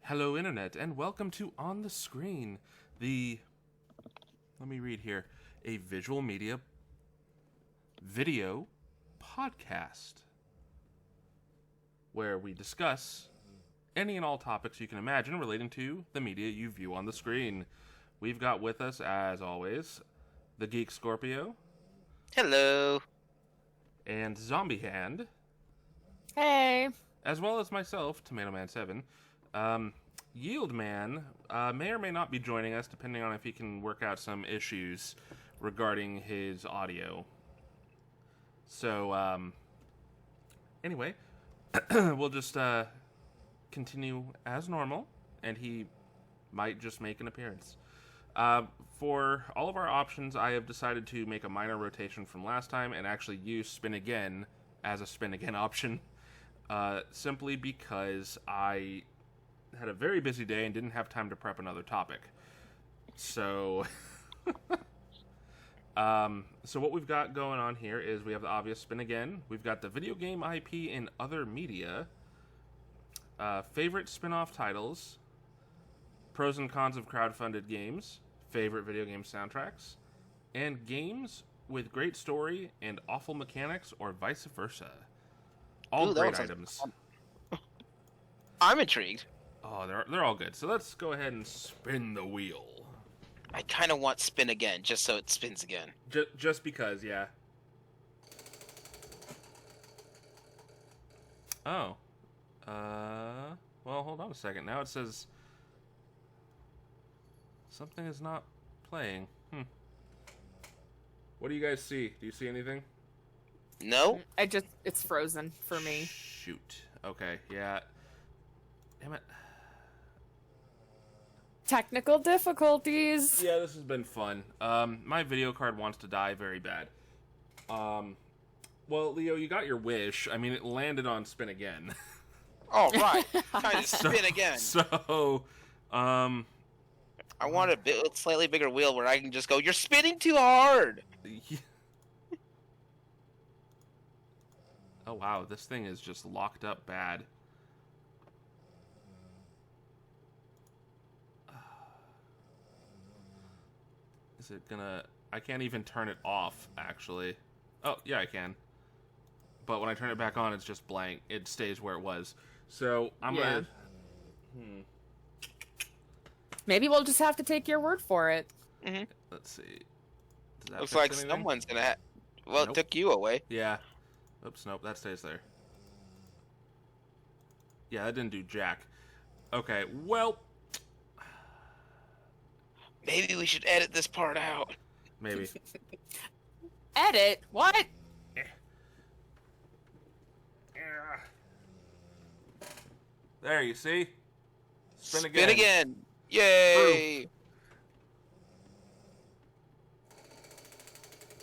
Hello, Internet, and welcome to On the Screen, let me read here, a visual media video podcast, where we discuss any and all topics you can imagine relating to the media you view on the screen. We've got with us, as always, the Geek Scorpio. Hello. And Zombie Hand. Hey. As well as myself, Tomato Man 7. Yield Man may or may not be joining us, depending on if he can work out some issues regarding his audio. So, anyway, we'll just continue as normal, and he might just make an appearance. For all of our options, I have decided to make a minor rotation from last time and actually use Spin Again as a Spin Again option, simply because I had a very busy day and didn't have time to prep another topic. So, so what we've got going on here is we have the obvious Spin Again. We've got the video game IP in other media, favorite spin-off titles, pros and cons of crowdfunded games, favorite video game soundtracks, and games with great story and awful mechanics or vice versa. All great items. I'm intrigued. Oh, they're all good. So let's go ahead and spin the wheel. I kind of want Spin Again, just so it spins again. Just because, yeah. Oh. Well, hold on a second. Now it says something is not playing. What do you guys see? Do you see anything? No? It's frozen for me. Shoot. Okay, yeah. Damn it. Technical difficulties. Yeah, this has been fun. My video card wants to die very bad. Well, Leo, you got your wish. I mean, it landed on Spin Again. Oh, right. Kind of spin again. So, I want a slightly bigger wheel where I can just go, you're spinning too hard! Oh, wow, this thing is just locked up bad. Is it gonna... I can't even turn it off, actually. Oh, yeah, I can. But when I turn it back on, it's just blank. It stays where it was. So, I'm gonna... Maybe we'll just have to take your word for it. Mm-hmm. Let's see. Does that Looks fix like anything? someone's gonna Well, Nope. It took you away. Yeah. Oops, nope, that stays there. Yeah, that didn't do jack. Okay, well... Maybe we should edit this part out. Maybe. Edit? What? There, you see? Spin again. Spin again! Yay! Proof.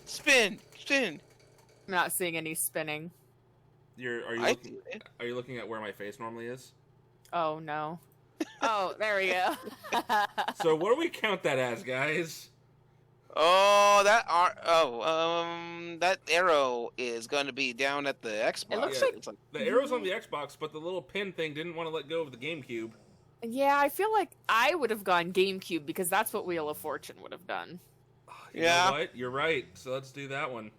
Spin! Spin! I'm not seeing any spinning. Are you looking at where my face normally is? Oh, no. Oh, there we go. So what do we count that as, guys? Oh, that arrow is going to be down at the Xbox. It looks like the arrow's on the Xbox, but the little pin thing didn't want to let go of the GameCube. Yeah, I feel like I would have gone GameCube because that's what Wheel of Fortune would have done. You know what? You're right. So let's do that one.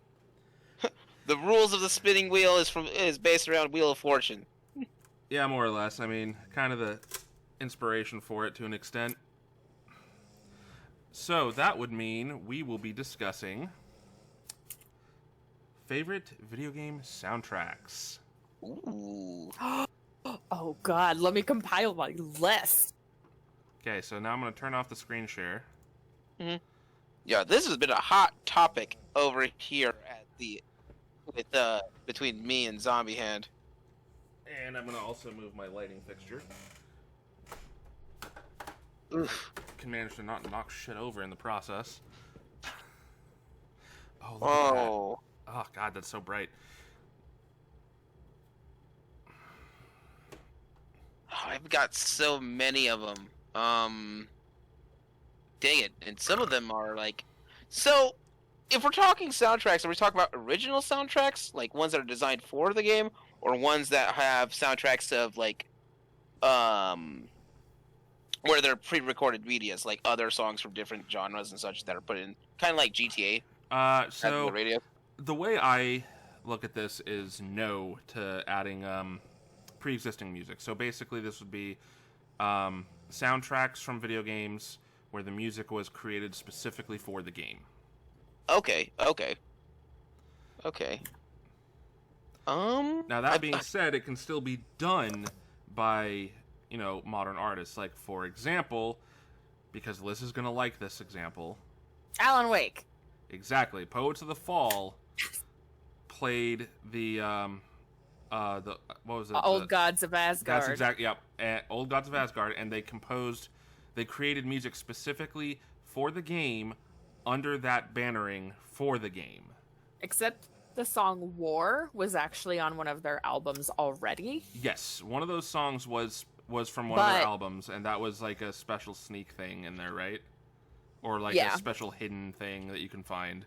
The rules of the spinning wheel is based around Wheel of Fortune. Yeah, more or less. I mean, kind of the inspiration for it to an extent. So that would mean we will be discussing favorite video game soundtracks. Ooh. Oh, God. Let me compile my list. Okay, so now I'm going to turn off the screen share. Mm-hmm. Yeah, this has been a hot topic over here at between me and Zombie Hand. And I'm going to also move my lighting fixture. Oof. Can manage to not knock shit over in the process. Oh, look at that. Oh. Oh, God, that's so bright. I've got so many of them. Dang it. And some of them are like... So, if we're talking soundtracks, are we talking about original soundtracks? Like ones that are designed for the game? Or ones that have soundtracks of like where they're pre-recorded medias, like other songs from different genres and such that are put in, kind of like GTA. So the radio. the way I look at this is no to adding pre-existing music. So basically, this would be soundtracks from video games where the music was created specifically for the game. Okay. Now that being said, it can still be done by, modern artists. Like, for example, because Liz is gonna like this example. Alan Wake. Exactly. Poets of the Fall played the what was it? Old Gods of Asgard. That's exactly, yep. Old Gods of Asgard, and they created music specifically for the game under that bannering for the game. Except the song War was actually on one of their albums already. Yes, one of those songs was from one of their albums, and that was like a special sneak thing in there, right? Or like a special hidden thing that you can find.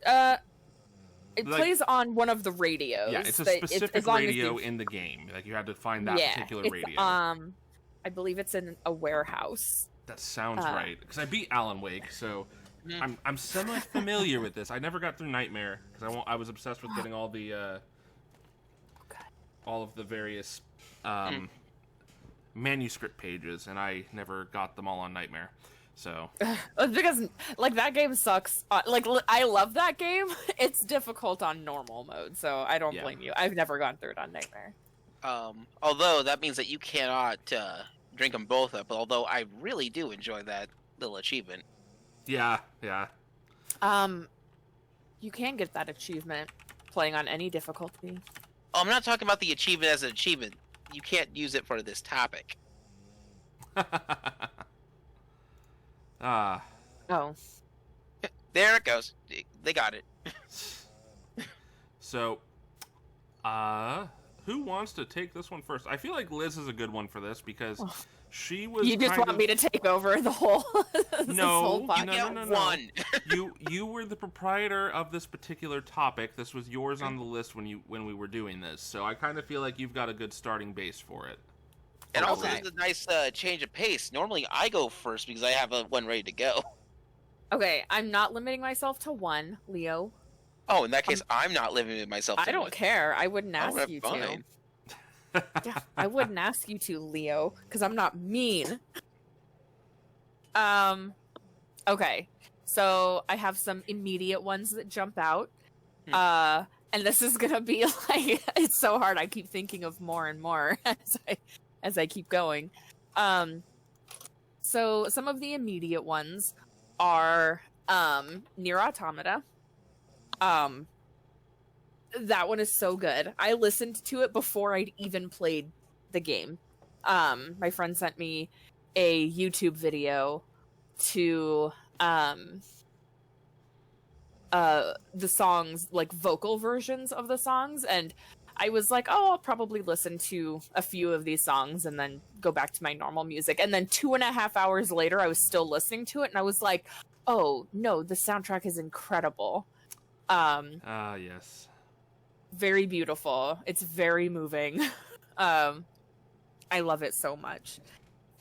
It plays on one of the radios. Yeah, it's a specific radio in the game. Like, you had to find that particular radio. I believe it's in a warehouse. That sounds right. Because I beat Alan Wake, so I'm semi-familiar with this. I never got through Nightmare, because I was obsessed with getting all the all of the various manuscript pages, and I never got them all on Nightmare. So because that game sucks. I love that game. It's difficult on normal mode, so I don't blame you. I've never gone through it on Nightmare. Although that means that you cannot drink them both up. Although I really do enjoy that little achievement. Yeah. You can get that achievement playing on any difficulty. Oh, I'm not talking about the achievement as an achievement. You can't use it for this topic. Oh. There it goes. They got it. So, who wants to take this one first? I feel like Liz is a good one for this because she was. You just want me to take over the whole. No, no. One. you were the proprietor of this particular topic. This was yours on the list when we were doing this. So I kind of feel like you've got a good starting base for it. And also, it's a nice change of pace. Normally, I go first because I have one ready to go. Okay, I'm not limiting myself to one, Leo. Oh, in that case, I'm not limiting myself to I don't care. I wouldn't ask you fine. to. Yeah, I wouldn't ask you to, Leo, because I'm not mean. Okay, so I have some immediate ones that jump out. And this is gonna be like, it's so hard. I keep thinking of more and more as I keep going. So some of the immediate ones are Nier Automata. That one is so good. I listened to it before I'd even played the game. My friend sent me a YouTube video to the songs, like vocal versions of the songs, and I was like, oh, I'll probably listen to a few of these songs and then go back to my normal music. And then 2.5 hours later, I was still listening to it, and I was like, oh, no, the soundtrack is incredible. Yes. Very beautiful. It's very moving. I love it so much.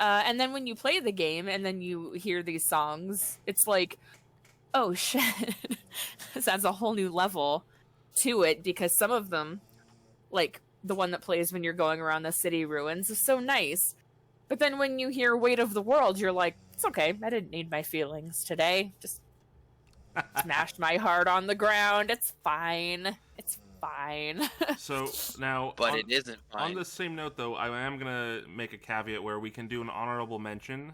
And then when you play the game and then you hear these songs, it's like, oh, shit. This adds a whole new level to it, because some of them, like the one that plays when you're going around the city ruins, is so nice. But then when you hear Weight of the World, you're like, it's okay. I didn't need my feelings today. Just smashed my heart on the ground. It's fine. It's fine. So now, but it isn't fine. On the same note, though, I am gonna make a caveat where we can do an honorable mention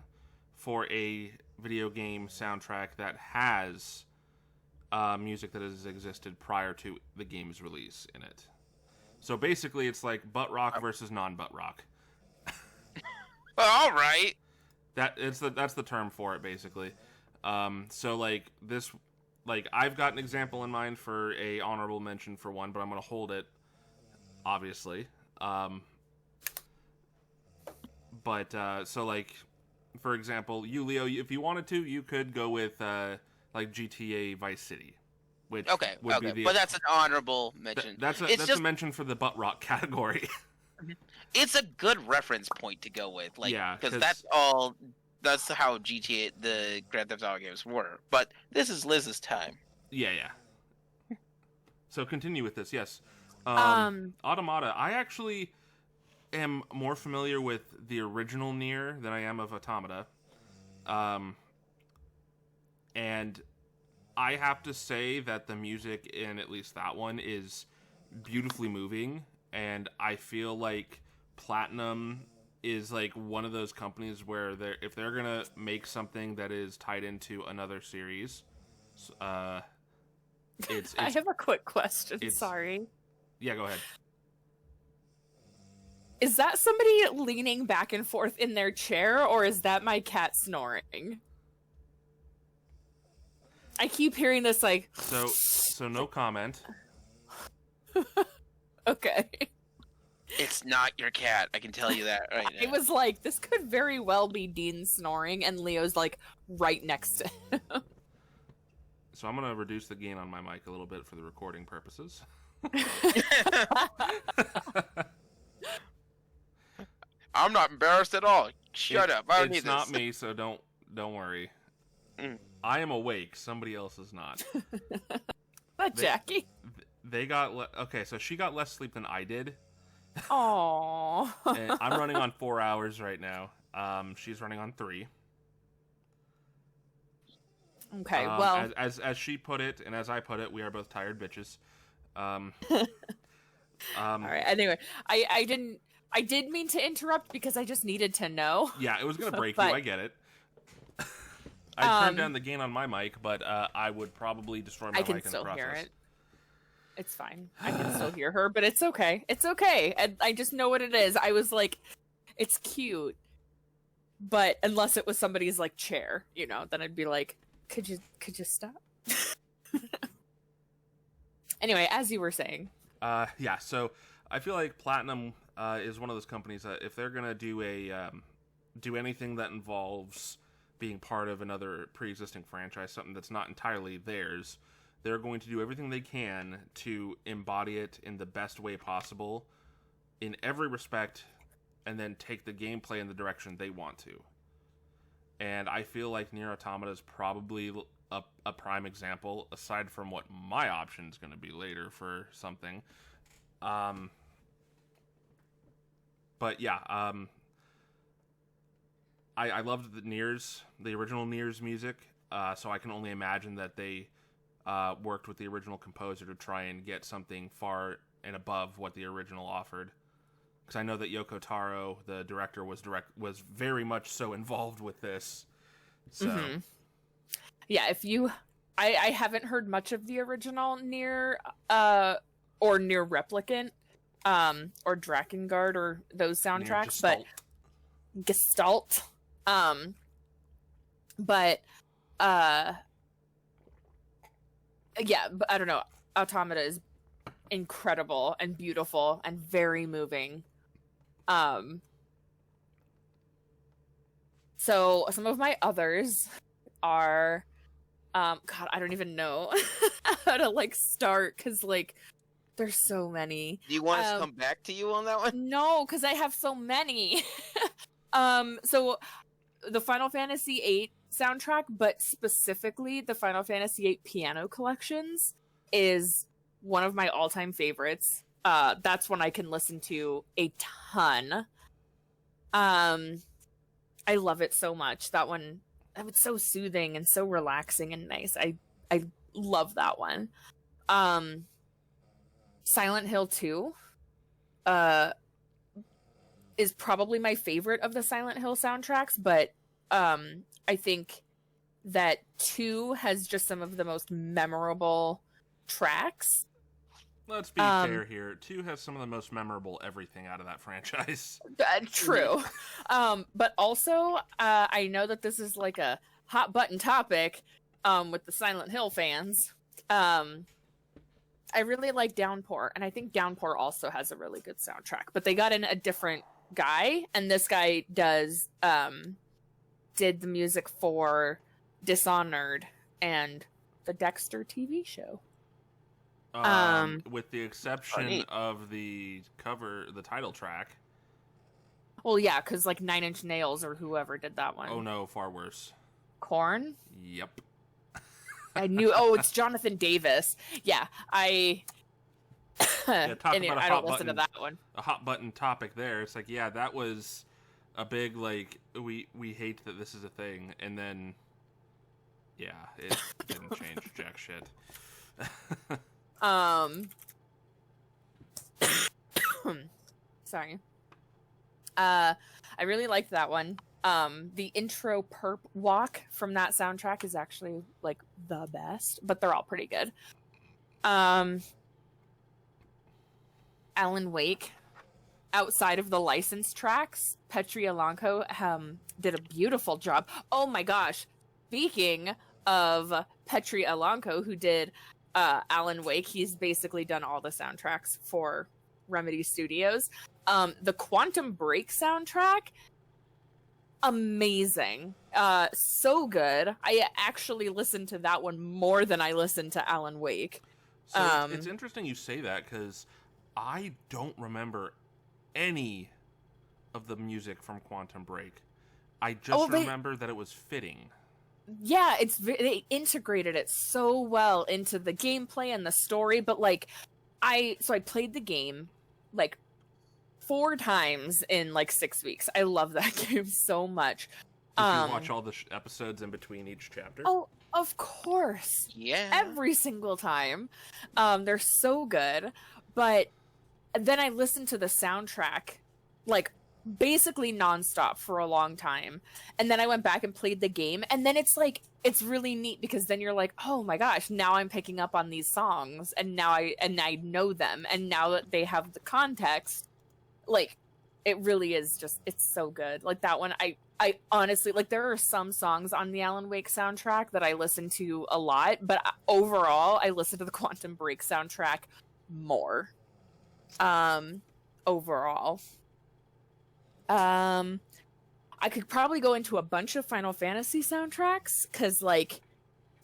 for a video game soundtrack that has music that has existed prior to the game's release in it. So basically, it's like butt rock versus non-butt rock. All right. That's the term for it, basically. So like this, like I've got an example in mind for a honorable mention for one, but I'm gonna hold it, obviously. So like, for example, you, Leo, if you wanted to, you could go with like GTA Vice City, which would be the, but that's an honorable mention. That's a mention for the butt rock category. It's a good reference point to go with, like, Yeah, because 'cause- that's how GTA, the Grand Theft Auto games were. But this is Liz's time. Yeah. So continue with this. Yes. Automata. I actually am more familiar with the original Nier than I am of Automata. And I have to say that the music in at least that one is beautifully moving, and I feel like Platinum is like one of those companies where if they're gonna make something that is tied into another series, it's I have a quick question. it's- Sorry. Yeah, go ahead. Is that somebody leaning back and forth in their chair, or is that my cat snoring? I keep hearing this like. So no comment. Okay. It's not your cat. I can tell you that right now. It was like, this could very well be Dean snoring, and Leo's like right next to him. So I'm gonna reduce the gain on my mic a little bit for the recording purposes. I'm not embarrassed at all. Shut up. I don't need It's this. not me, so don't worry. Mm. I am awake. Somebody else is not. But Jackie. They got okay. So she got less sleep than I did. Aww. And I'm running on 4 hours right now. She's running on 3. Okay, well. as she put it, and as I put it, we are both tired bitches. All right. Anyway, I did mean to interrupt because I just needed to know. Yeah, it was gonna break But- you. I get it. I turned down the gain on my mic, but I would probably destroy my I can mic in the still process. hear it. It's fine. I can still hear her, but it's okay. It's okay. And I just know what it is. I was like, it's cute. But unless it was somebody's like chair, then I'd be like, could you stop? Anyway, as you were saying. Yeah, so I feel like Platinum is one of those companies that if they're gonna do do anything that involves being part of another pre-existing franchise, something that's not entirely theirs, they're going to do everything they can to embody it in the best way possible, in every respect, and then take the gameplay in the direction they want to. And I feel like Nier Automata is probably a prime example, aside from what my option is going to be later for something. But yeah, I loved the original Nier's music, so I can only imagine that they worked with the original composer to try and get something far and above what the original offered. Because I know that Yoko Taro, the director, was very much so involved with this. So, Yeah, I haven't heard much of the original Nier, or Nier Replicant, or Drakengard, or those soundtracks, but Gestalt. Yeah, but I don't know. Automata is incredible and beautiful and very moving. So some of my others are, God, I don't even know how to start, because there's so many. Do you want us to come back to you on that one? No, because I have so many. So the Final Fantasy VIII soundtrack, but specifically the Final Fantasy VIII piano collections, is one of my all-time favorites. That's one I can listen to a ton. I love it so much. That one, it's so soothing and so relaxing and nice. I love that one. Silent Hill 2 is probably my favorite of the Silent Hill soundtracks, but I think that 2 has just some of the most memorable tracks. Let's be fair here. 2 has some of the most memorable everything out of that franchise. True. But also, I know that this is like a hot button topic with the Silent Hill fans. I really like Downpour, and I think Downpour also has a really good soundtrack. But they got in a different guy, and this guy did the music for Dishonored and the Dexter TV show. With the exception of the cover, the title track. Well, yeah, because like 9 Inch Nails or whoever did that one. Oh no, far worse. Korn? Yep. I knew. Oh, it's Jonathan Davis. Yeah, I. Yeah, talk about I don't listen to that one. A hot button topic there. It's like, yeah, that was a big like we hate that this is a thing, and then yeah, it didn't change jack shit. Sorry. I really liked that one. The intro perp walk from that soundtrack is actually like the best, but they're all pretty good. Alan Wake, outside of the licensed tracks, Petri Alanko did a beautiful job. Oh my gosh. Speaking of Petri Alanko, who did Alan Wake, he's basically done all the soundtracks for Remedy Studios. The Quantum Break soundtrack, amazing. So good. I actually listened to that one more than I listened to Alan Wake. So it's interesting you say that, because I don't remember any of the music from Quantum Break. I just remember that it was fitting. Yeah, they integrated it so well into the gameplay and the story, but like I played the game like 4 times in like 6 weeks. I love that game so much. Did you watch all the episodes in between each chapter? Oh, of course. Yeah. Every single time. They're so good. But then I listened to the soundtrack like basically nonstop for a long time. And then I went back and played the game. And then it's like, it's really neat because then you're like, oh my gosh, now I'm picking up on these songs and now I know them. And now that they have the context, like it really is just, it's so good. Like that one, I honestly, like there are some songs on the Alan Wake soundtrack that I listen to a lot, but overall I listen to the Quantum Break soundtrack more. Overall. I could probably go into a bunch of Final Fantasy soundtracks, because like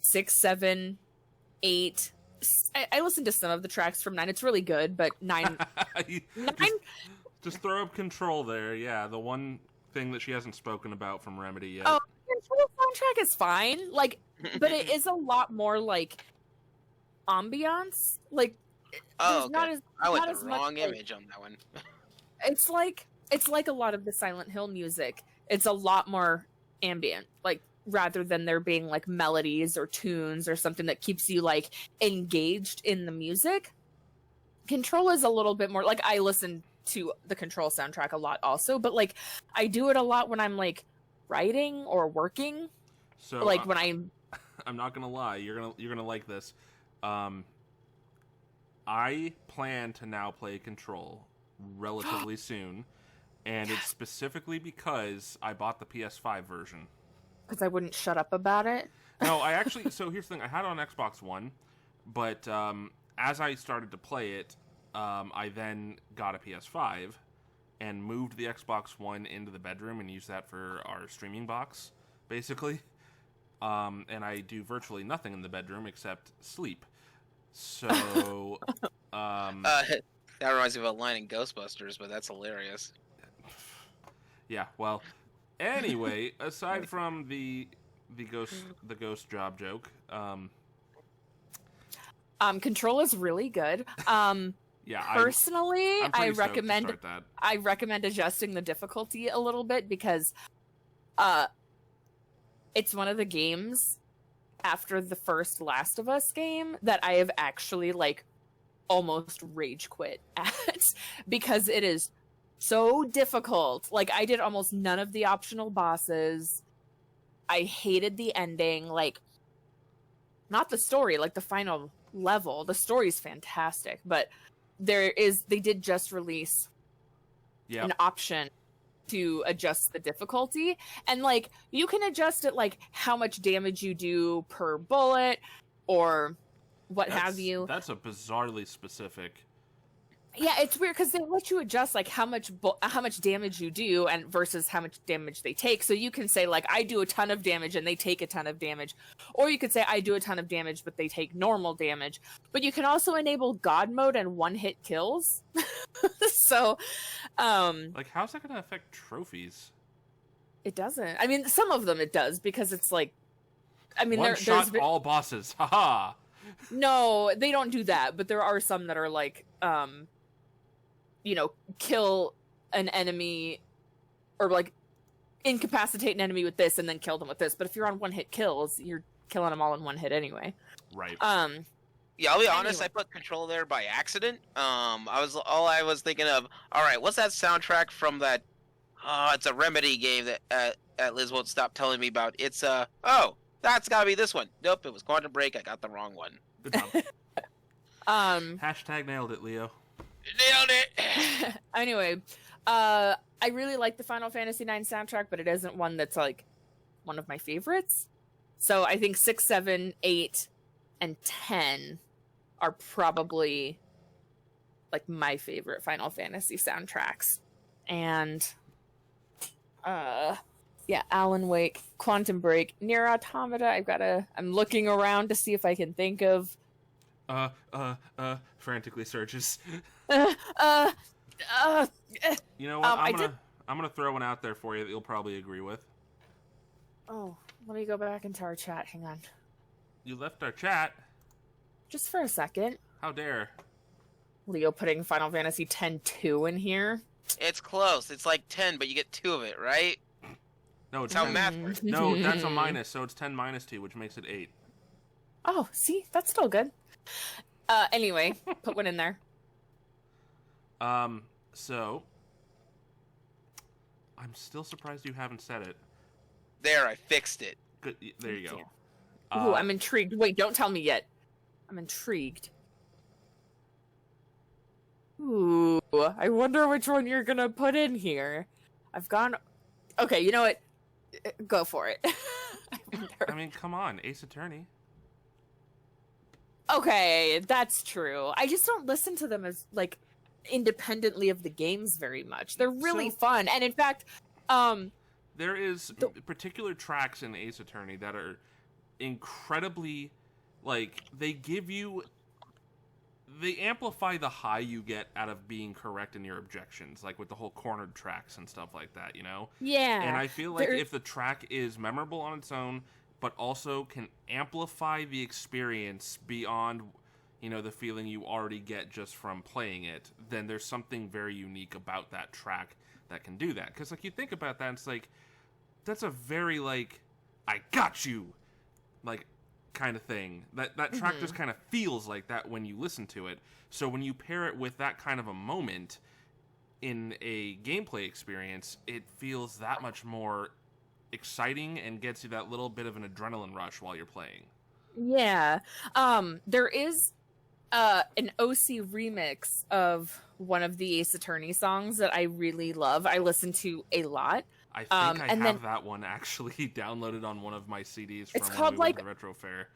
6, 7, 8. I listened to some of the tracks from 9. It's really good, but 9. 9. Just throw up Control there. Yeah, the one thing that she hasn't spoken about from Remedy yet. Oh, Control soundtrack is fine. Like, but it is a lot more like ambiance. Like, oh, okay. not as I went not the as much, wrong like, image on that one. it's like a lot of the Silent Hill music. It's a lot more ambient, like rather than there being like melodies or tunes or something that keeps you like engaged in the music. Control is a little bit more like, I listen to the Control soundtrack a lot also, but like I do it a lot when I'm like writing or working. So like when I'm not gonna lie, you're gonna like this. I plan to now play Control relatively soon, and it's specifically because I bought the PS5 version. Because I wouldn't shut up about it. No, I actually. So here's the thing: I had it on Xbox One, but as I started to play it, I then got a PS5 and moved the Xbox One into the bedroom and used that for our streaming box, basically. And I do virtually nothing in the bedroom except sleep. So, that reminds me of a line in Ghostbusters, but that's hilarious. Yeah, well, anyway, aside from the ghost job joke, Control is really good. Yeah, personally, I recommend adjusting the difficulty a little bit, because it's one of the games after the first Last of Us game that I have actually like almost rage quit at, because it is so difficult. Like, I did almost none of the optional bosses. I hated the ending. Like, not the story, like the final level. The story's fantastic, but they did just release an option to adjust the difficulty, and like you can adjust it like how much damage you do per bullet or what have you. That's a bizarrely specific Yeah, it's weird because they let you adjust like how much damage you do and versus how much damage they take. So you can say like I do a ton of damage and they take a ton of damage, or you could say I do a ton of damage but they take normal damage. But you can also enable God mode and one-hit kills. So, like how's that going to affect trophies? it doesn't. I mean, some of them it does because it's like, I mean, One shot all bosses. Haha. No, they don't do that. But there are some that are like, you know, kill an enemy or like incapacitate an enemy with this and then kill them with this. But if you're on one-hit kills, you're killing them all in one hit anyway. Right. Yeah, I'll be honest. I put control there by accident. I was thinking of. All right, what's that soundtrack from that? It's a Remedy game that Liz won't stop telling me about. It's oh, that's gotta be this one. Nope, it was Quantum Break. I got the wrong one. Good job. Hashtag nailed it, Leo. Nailed it. Anyway, I really like the Final Fantasy IX soundtrack, but it isn't one that's like one of my favorites. So I think 6, 7, 8, and 10 are probably like my favorite Final Fantasy soundtracks. And yeah, Alan Wake, Quantum Break, Nier Automata. I'm looking around to see if I can think of frantically searches. uh, You know what? I'm gonna throw one out there for you that you'll probably agree with. Oh, let me go back into our chat. Hang on. You left our chat. Just for a second. How dare. Leo putting Final Fantasy X-2 in here. It's close. It's like 10, but you get 2 of it, right? No, it's That's how 10. math works. No, that's a minus, so it's 10 minus 2, which makes it 8. Oh, see? That's still good. Anyway, put one in there. So I'm still surprised you haven't said it. There, I fixed it. Good. There you go. Ooh, I'm intrigued. Wait, don't tell me yet. I'm intrigued. Ooh, I wonder which one you're gonna put in here. I've gone... Okay, you know what? Go for it. I mean, come on, Ace Attorney. Okay, that's true. I just don't listen to them as, like, independently of the games very much. They're really fun. And in fact, there is particular tracks in Ace Attorney that are incredibly, like, they amplify the high you get out of being correct in your objections, like with the whole cornered tracks and stuff like that, you know? Yeah. And I feel like if the track is memorable on its own, but also can amplify the experience beyond, you know, the feeling you already get just from playing it, then there's something very unique about that track that can do that. Because, like, you think about that, and it's like, that's a very, like, I got you, like, kind of thing. That track just kind of feels like that when you listen to it. So when you pair it with that kind of a moment in a gameplay experience, it feels that much more exciting and gets you that little bit of an adrenaline rush while you're playing. Yeah. There is an OC remix of one of the Ace Attorney songs that I really love. I listen to a lot. I think I have that one actually downloaded on one of my CDs from when we went to the Retro Fair.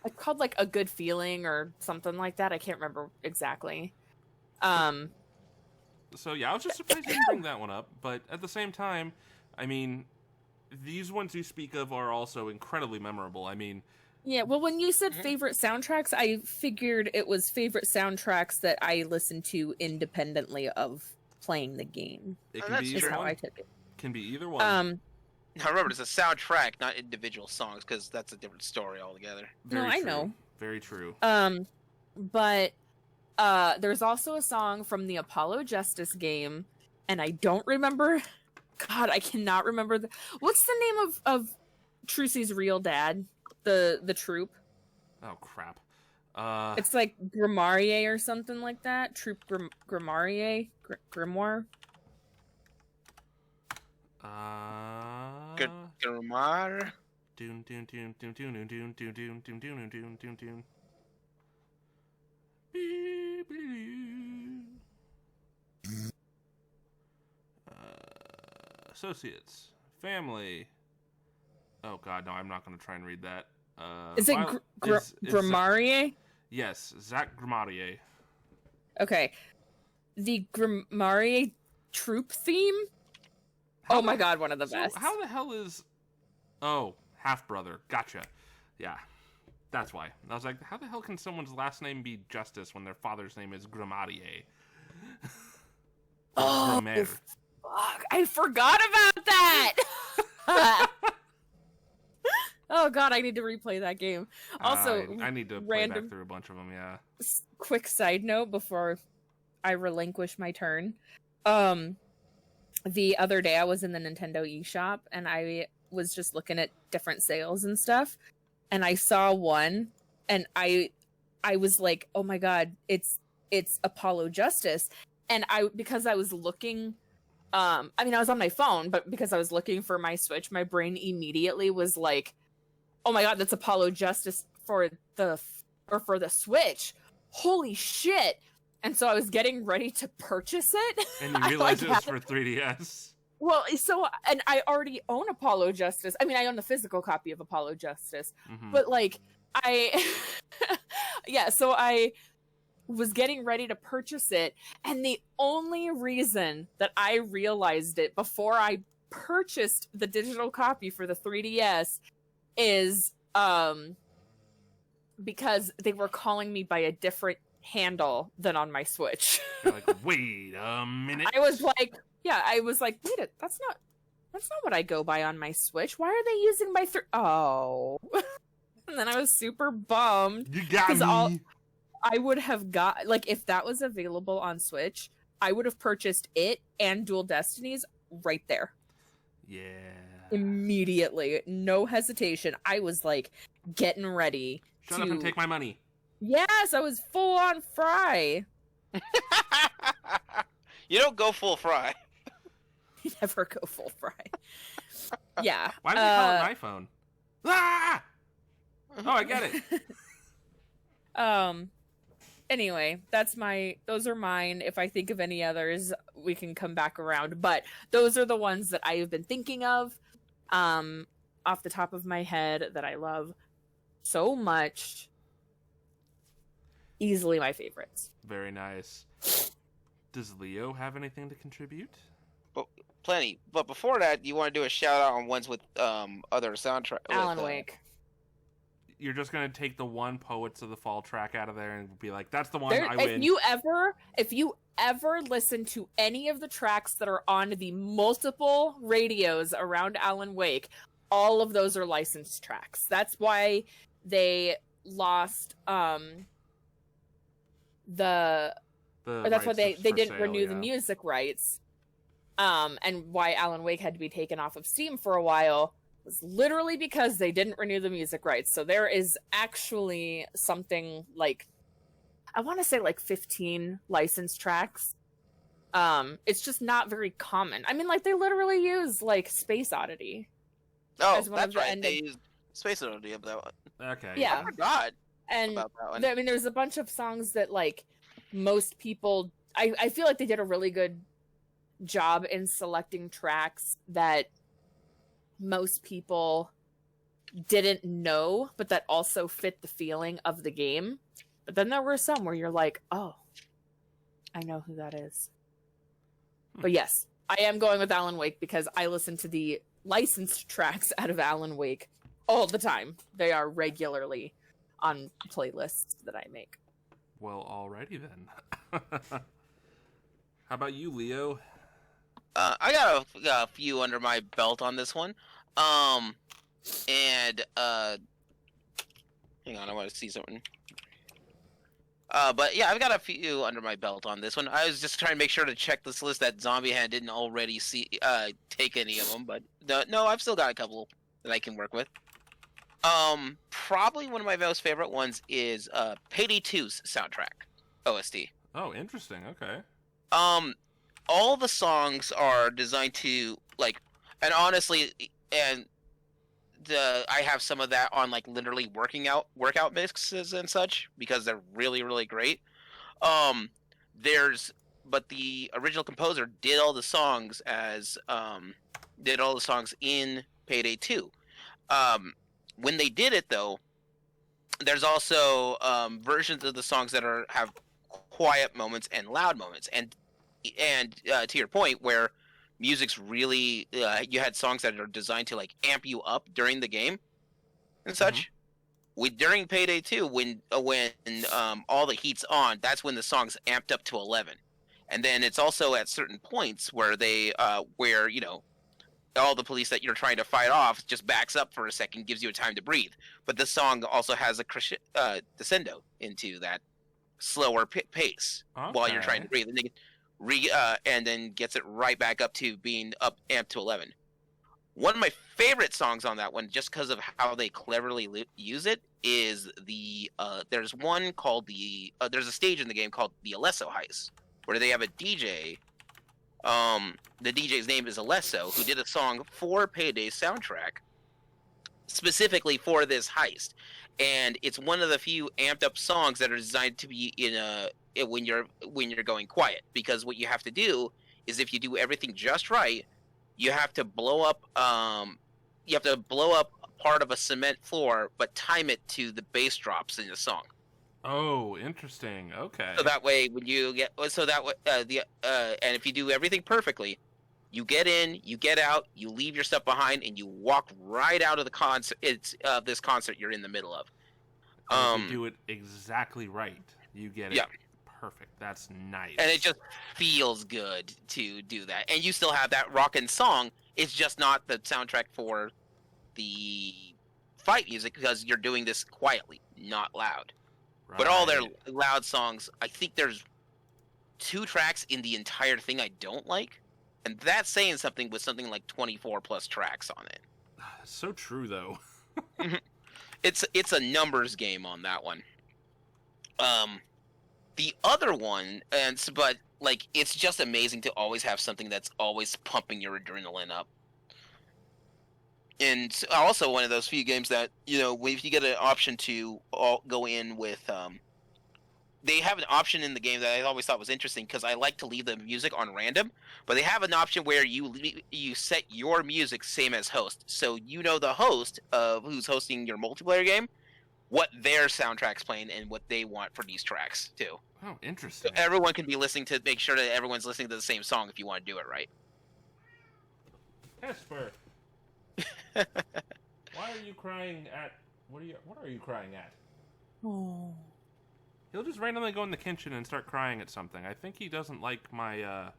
It's called like A Good Feeling or something like that. I can't remember exactly. So yeah, I was just surprised you didn't bring that one up. But at the same time, I mean, these ones you speak of are also incredibly memorable. I mean... Yeah, well, when you said favorite soundtracks, I figured it was favorite soundtracks that I listened to independently of playing the game. It can be either how one. I took it. Can be either one. Now remember, it's a soundtrack, not individual songs, because that's a different story altogether. Very no, I true. know. Very true. But there's also a song from the Apollo Justice game, and I don't remember... God, I cannot remember what's the name of Trucy's real dad? The troop. Oh crap. It's like Grimoire or something like that. Troop Grimoire? Grimoire? Grimoire? Doon doon doon doon doon doon doon doon doon doon doon doon doon doon. Associates, family. Oh god, no! I'm not going to try and read that. Is it Grimoire? Yes, Zach Grimoire. Okay. the Grimmari troop theme. My god, one of the best. How the hell is... Oh, half-brother. Gotcha. Yeah, that's why. I was like, how the hell can someone's last name be Justice when their father's name is Grimmarier? Oh, fuck. I forgot about that! Oh god, I need to replay that game. Also, I need to play back through a bunch of them, yeah. Quick side note before I relinquish my turn. The other day I was in the Nintendo eShop and I was just looking at different sales and stuff, and I saw one and I was like, oh my god, it's Apollo Justice. And because I was looking, I was on my phone, but because I was looking for my Switch, my brain immediately was like, oh my god, that's Apollo Justice for the Switch. Holy shit. And so I was getting ready to purchase it. And you realized it was for 3DS. Well, and I already own Apollo Justice. I mean, I own the physical copy of Apollo Justice. Mm-hmm. But, like, so I was getting ready to purchase it. And the only reason that I realized it before I purchased the digital copy for the 3DS is because they were calling me by a different handle than on my Switch. You're like, wait a minute. I was like, wait, that's not what I go by on my Switch. Why are they using my Oh. And then I was super bummed. You got me. I would have got, like, if that was available on Switch, I would have purchased it and Dual Destinies right there. Yeah. Immediately. No hesitation. I was, like, getting ready Shut up and take my money. Yes, I was full on Fry. You don't go full Fry. You never go full Fry. Yeah. Why do they call it an iPhone? Ah! Oh, I get it. Anyway, those are mine. If I think of any others, we can come back around. But those are the ones that I have been thinking of, off the top of my head, that I love so much. Easily my favorites. Very nice. Does Leo have anything to contribute? Plenty. But before that, you want to do a shout out on ones with other soundtrack. Alan Wake. You're just gonna take the one Poets of the Fall track out of there and be like, "That's the one I win." If you ever listen to any of the tracks that are on the multiple radios around Alan Wake, all of those are licensed tracks. That's why they lost that's why they didn't renew the music rights, and why Alan Wake had to be taken off of Steam for a while was literally because they didn't renew the music rights. So there is actually something like, I want to say like 15 licensed tracks. It's just not very common. I mean, like, they literally use like Space Oddity. Oh, that's right. They used Space Oddity of that one. Okay. Yeah. I forgot. And about that one. I mean, there's a bunch of songs that, like, most people, I feel like they did a really good job in selecting tracks that most people didn't know, but that also fit the feeling of the game. But then there were some where you're like, oh, I know who that is. But yes, I am going with Alan Wake because I listen to the licensed tracks out of Alan Wake all the time. They are regularly on playlists that I make. Well, alrighty then. How about you, Leo? I got a few under my belt on this one. Hang on, I want to see something. But yeah, I've got a few under my belt on this one. I was just trying to make sure to check this list that Zombie Hand didn't already take any of them, but no, I've still got a couple that I can work with. Probably one of my most favorite ones is Payday 2's soundtrack, OST. Oh, interesting. Okay. All the songs are designed to, like, and honestly, and I have some of that on, like, literally workout mixes and such because they're really, really great. But the original composer did all the songs in Payday 2. When they did it, though, there's also versions of the songs that have quiet moments and loud moments, and and to your point, where music's really you had songs that are designed to like amp you up during the game and such. During Payday 2, when all the heat's on, that's when the song's amped up to 11, and then it's also at certain points where where all the police that you're trying to fight off just backs up for a second, gives you a time to breathe. But the song also has a descendo into that slower pace while you're trying to breathe, and and then gets it right back up to being amped to 11. One of my favorite songs on that one, just because of how they cleverly use it, is there's one called there's a stage in the game called the Alesso Heist, where they have a DJ. The DJ's name is Alesso, who did a song for Payday's soundtrack, specifically for this heist, and it's one of the few amped up songs that are designed to be when you're going quiet, because what you have to do is, if you do everything just right, you have to blow up part of a cement floor, but time it to the bass drops in the song. Oh, interesting. Okay. So that way, when you get and if you do everything perfectly, you get in, you get out, you leave your stuff behind, and you walk right out of the concert. It's this concert you're in the middle of. If you do it exactly right, you get it perfect. That's nice. And it just feels good to do that. And you still have that rockin' song. It's just not the soundtrack for the fight music, because you're doing this quietly, not loud. Right. But all their loud songs, I think there's 2 tracks in the entire thing I don't like. And that's saying something with something like 24 plus tracks on it. That's so true, though. It's a numbers game on that one. The other one, but like, it's just amazing to always have something that's always pumping your adrenaline up. And also one of those few games that, if you get an option to go in with, they have an option in the game that I always thought was interesting, because I like to leave the music on random, but they have an option where you set your music same as host. So the host of who's hosting your multiplayer game, what their soundtrack's playing and what they want for these tracks too. Oh, interesting. So everyone can be listening to, make sure that everyone's listening to the same song if you want to do it right. Esper, why are you crying at? What are you crying at? Oh. He'll just randomly go in the kitchen and start crying at something. I think he doesn't like my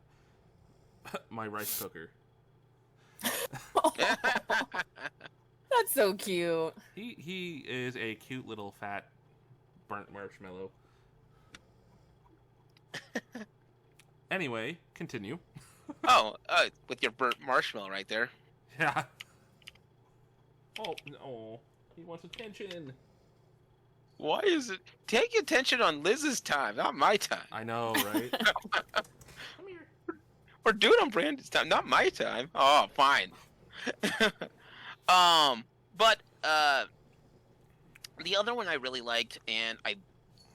my rice cooker. That's so cute. He is a cute little fat burnt marshmallow. Anyway, continue. With your burnt marshmallow right there. Yeah. Oh, he wants attention. Why is it? Take attention on Liz's time, not my time. I know, right? Come here. We're doing on Brandon's time, not my time. Oh, fine. But the other one I really liked, and I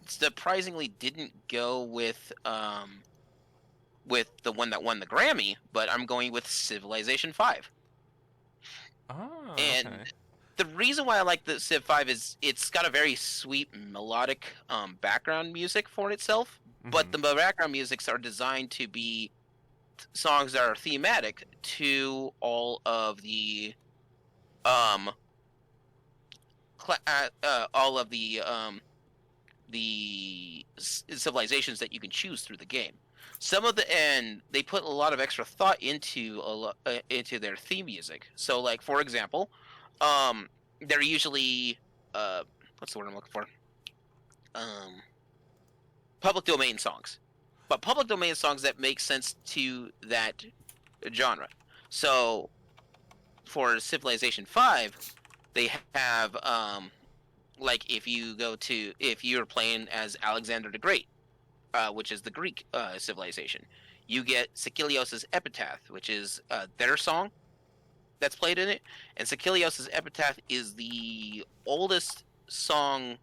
surprisingly didn't go with the one that won the Grammy, but I'm going with Civilization 5. Oh, and okay. The reason why I like the Civ 5 is it's got a very sweet melodic background music for itself, but the background musics are designed to be songs that are thematic to all of the civilizations that you can choose through the game. And they put a lot of extra thought into their theme music. So, like, for example, they're usually what's the word I'm looking for? Public domain songs, but public domain songs that make sense to that genre. So, for Civilization 5, they have like if you're playing as Alexander the Great, which is the Greek civilization, you get Sikilios' Epitaph, which is their song that's played in it. And Sikilios' Epitaph is the oldest song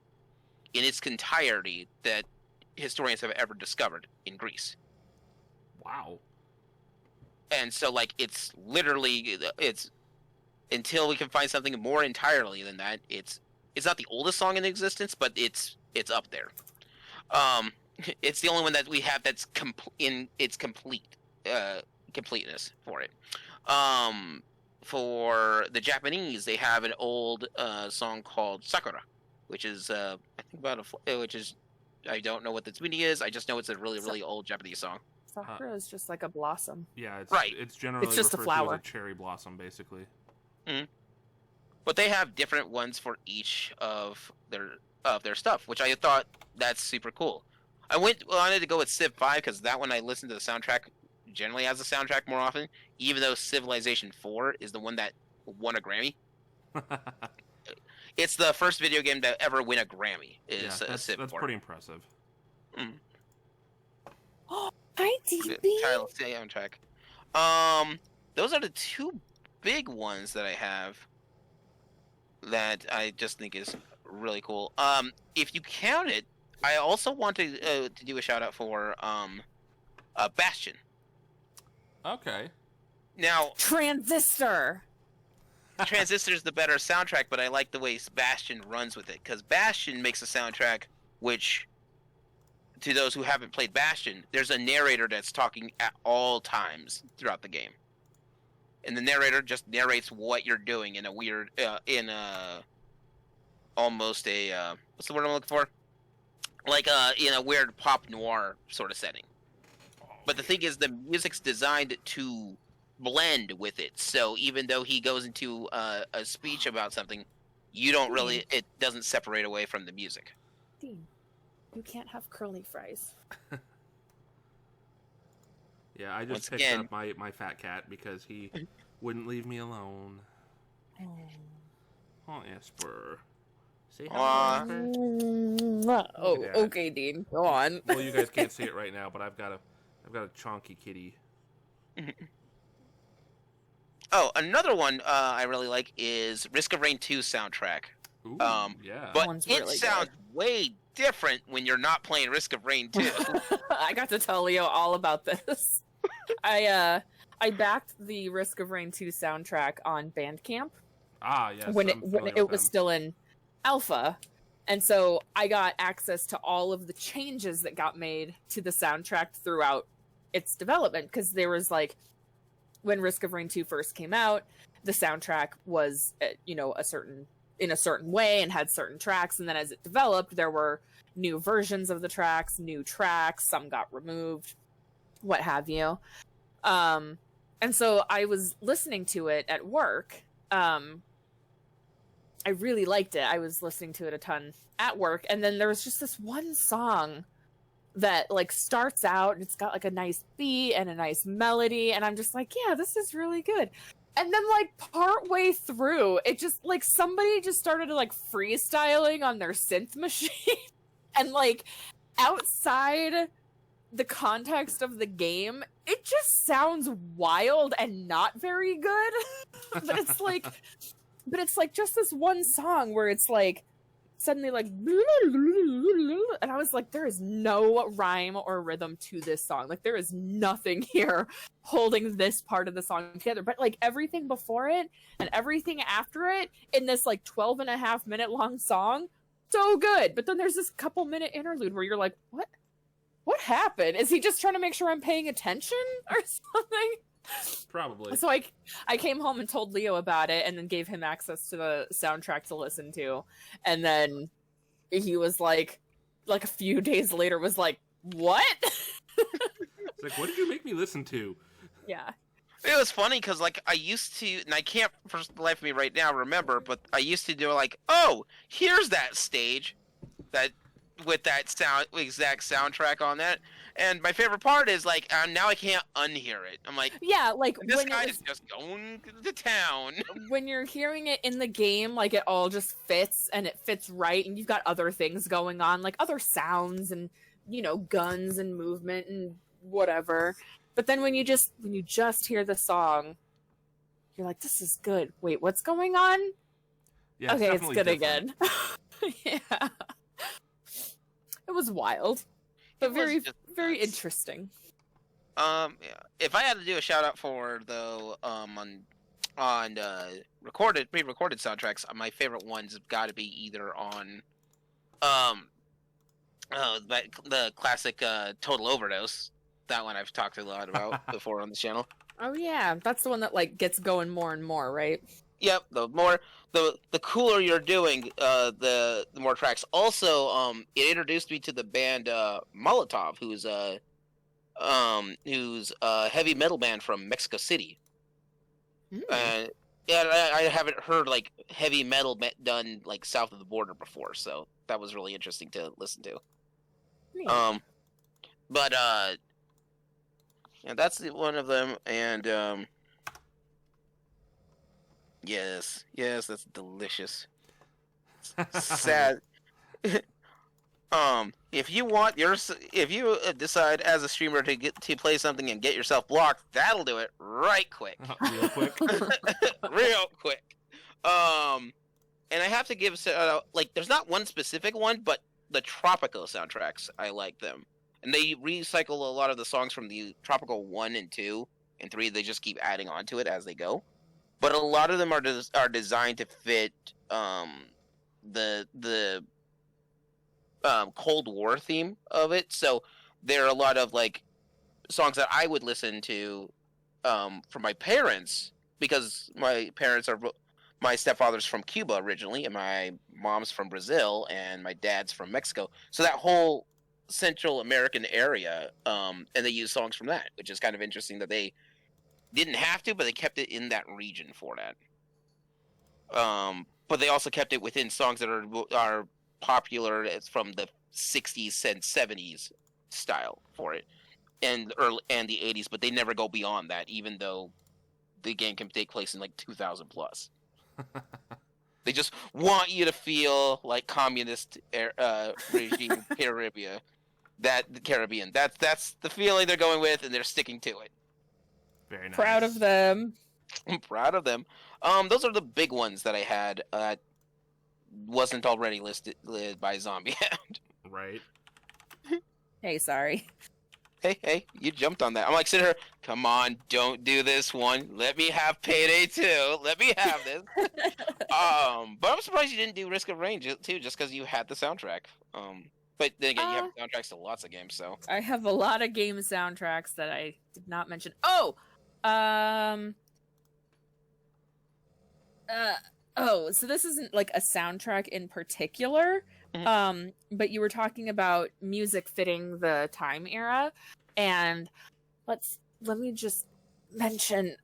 in its entirety that historians have ever discovered in Greece. Wow. And so, like, it's until we can find something more entirely than that, it's not the oldest song in existence, but it's up there. it's the only one that we have that's in its completeness for it. For the Japanese, they have an old song called Sakura, which is I think which is I don't know what the meaning is. I just know it's a really old Japanese song. Sakura is just like a blossom. Yeah, right. It's generally just a referred flower. to as a cherry blossom, basically. But they have different ones for each of their stuff, which I thought that's super cool. I wanted to go with Civ 5 because that one I listened to the soundtrack generally has a soundtrack more often, even though Civilization 4 is the one that won a Grammy. It's the first video game to ever win a Grammy. That's 4. pretty impressive. Oh, IDB. Title soundtrack. Those are the two big ones that I have that I just think is really cool. If you count it, I also want to do a shout out for Bastion. Okay. Now, Transistor Transistor's the better soundtrack, but I like the way Bastion runs with it, because Bastion makes a soundtrack which, to those who haven't played Bastion, there's a narrator that's talking at all times throughout the game. And the narrator just narrates what you're doing in a weird, almost a, what's the word I'm looking for? Like, in a weird pop noir sort of setting. But the thing is, the music's designed to blend with it. So even though he goes into a speech about something, you don't really, it doesn't separate away from the music. Dean, you can't have curly fries. Yeah, I just picked up my fat cat because he wouldn't leave me alone. Oh, Esper. Say hi, Esper. Oh, okay, Dean. Go on. Well, you guys can't see it right now, but I've got a chonky kitty. Oh, another one I really like is Risk of Rain 2 soundtrack. Ooh, yeah. But really it sounds way different when you're not playing Risk of Rain 2. I got to tell Leo all about this. I backed the Risk of Rain 2 soundtrack on Bandcamp. Ah, yes. When it was still in alpha. And so I got access to all of the changes that got made to the soundtrack throughout its development. Because there was like, when Risk of Rain 2 first came out, the soundtrack was, in a certain way and had certain tracks. And then as it developed, there were new versions of the tracks, new tracks, some got removed, what have you. And so I was listening to it at work. I really liked it. I was listening to it a ton at work. And then there was just this one song that like starts out and it's got like a nice beat and a nice melody. And I'm just like, yeah, this is really good. And then like part way through, it just like somebody just started like freestyling on their synth machine. And like outside the context of the game, it just sounds wild and not very good. But it's like just this one song where it's like suddenly like, and I was like, there is no rhyme or rhythm to this song. Like there is nothing here holding this part of the song together. But like everything before it and everything after it in this like 12.5-minute long song, so good. But then there's this couple minute interlude where you're like, what happened? Is he just trying to make sure I'm paying attention or something? Probably. So I came home and told Leo about it and then gave him access to the soundtrack to listen to. And then he was like a few days later was like, what? It's like, what did you make me listen to? Yeah. It was funny because like I used to, and I can't for the life of me right now remember, but I used to do like, oh, here's that stage that with that exact soundtrack on that. And my favorite part is like now I can't unhear it. I'm like, yeah, like this guy is just going to town. When you're hearing it in the game, like it all just fits and it fits right, and you've got other things going on, like other sounds and guns and movement and whatever. But then when you just hear the song, you're like, this is good. Wait, what's going on? Yeah, okay, it's good different. again. Yeah. It was wild, but very interesting. If I had to do a shout out for though, on pre-recorded soundtracks, my favorite ones have got to be either on, Oh, the classic Total Overdose. That one I've talked a lot about before on the channel. Oh yeah, that's the one that like gets going more and more, right? Yep, the cooler you're doing, the more tracks. Also, it introduced me to the band Molotov, who's a heavy metal band from Mexico City. Mm. Yeah, I haven't heard like heavy metal done like south of the border before, so that was really interesting to listen to. Neat. But yeah, that's one of them, and yes, that's delicious. Sad. If you decide as a streamer to get to play something and get yourself blocked, that'll do it right quick. Real quick. Real quick. And I have to give like there's not one specific one, but the Tropico soundtracks, I like them. And they recycle a lot of the songs from the Tropico 1 and 2 and 3. They just keep adding on to it as they go. But a lot of them are designed to fit the Cold War theme of it. So there are a lot of like songs that I would listen to from my parents, because my stepfather's from Cuba originally, and my mom's from Brazil, and my dad's from Mexico. So that whole Central American area, and they use songs from that, which is kind of interesting that they didn't have to, but they kept it in that region for that. But they also kept it within songs that are popular. It's from the 60s and 70s style for it, and the 80s, but they never go beyond that, even though the game can take place in like 2000 plus. They just want you to feel like communist regime Caribbean. That's the feeling they're going with, and they're sticking to it. Very nice. Proud of them. I'm proud of them. Those are the big ones that I had. Wasn't already listed by Zombie Hound. Right. Hey, sorry. Hey, you jumped on that. I'm like, sitting here, come on, don't do this one. Let me have Payday 2. Let me have this. But I'm surprised you didn't do Risk of Rain too, just because you had the soundtrack. But then again, you have soundtracks to lots of games, so. I have a lot of game soundtracks that I did not mention. So this isn't like a soundtrack in particular. Mhm. But you were talking about music fitting the time era, and let me just mention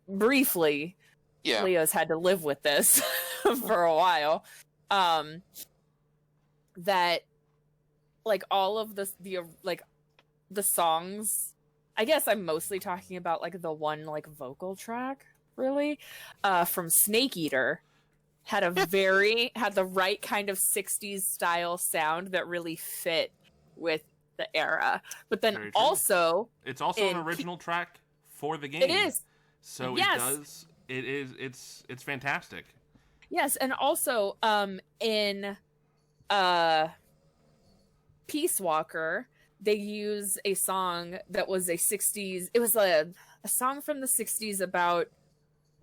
briefly. Yeah. Leo's had to live with this for a while. That like all of the songs, I guess I'm mostly talking about like the one like vocal track really from Snake Eater had the right kind of 60s style sound that really fit with the era. But then also it's also an original track for the game. It is. So yes. It's fantastic. Yes, and also in Peace Walker, they use a song that was a 60s. It was a song from the 60s about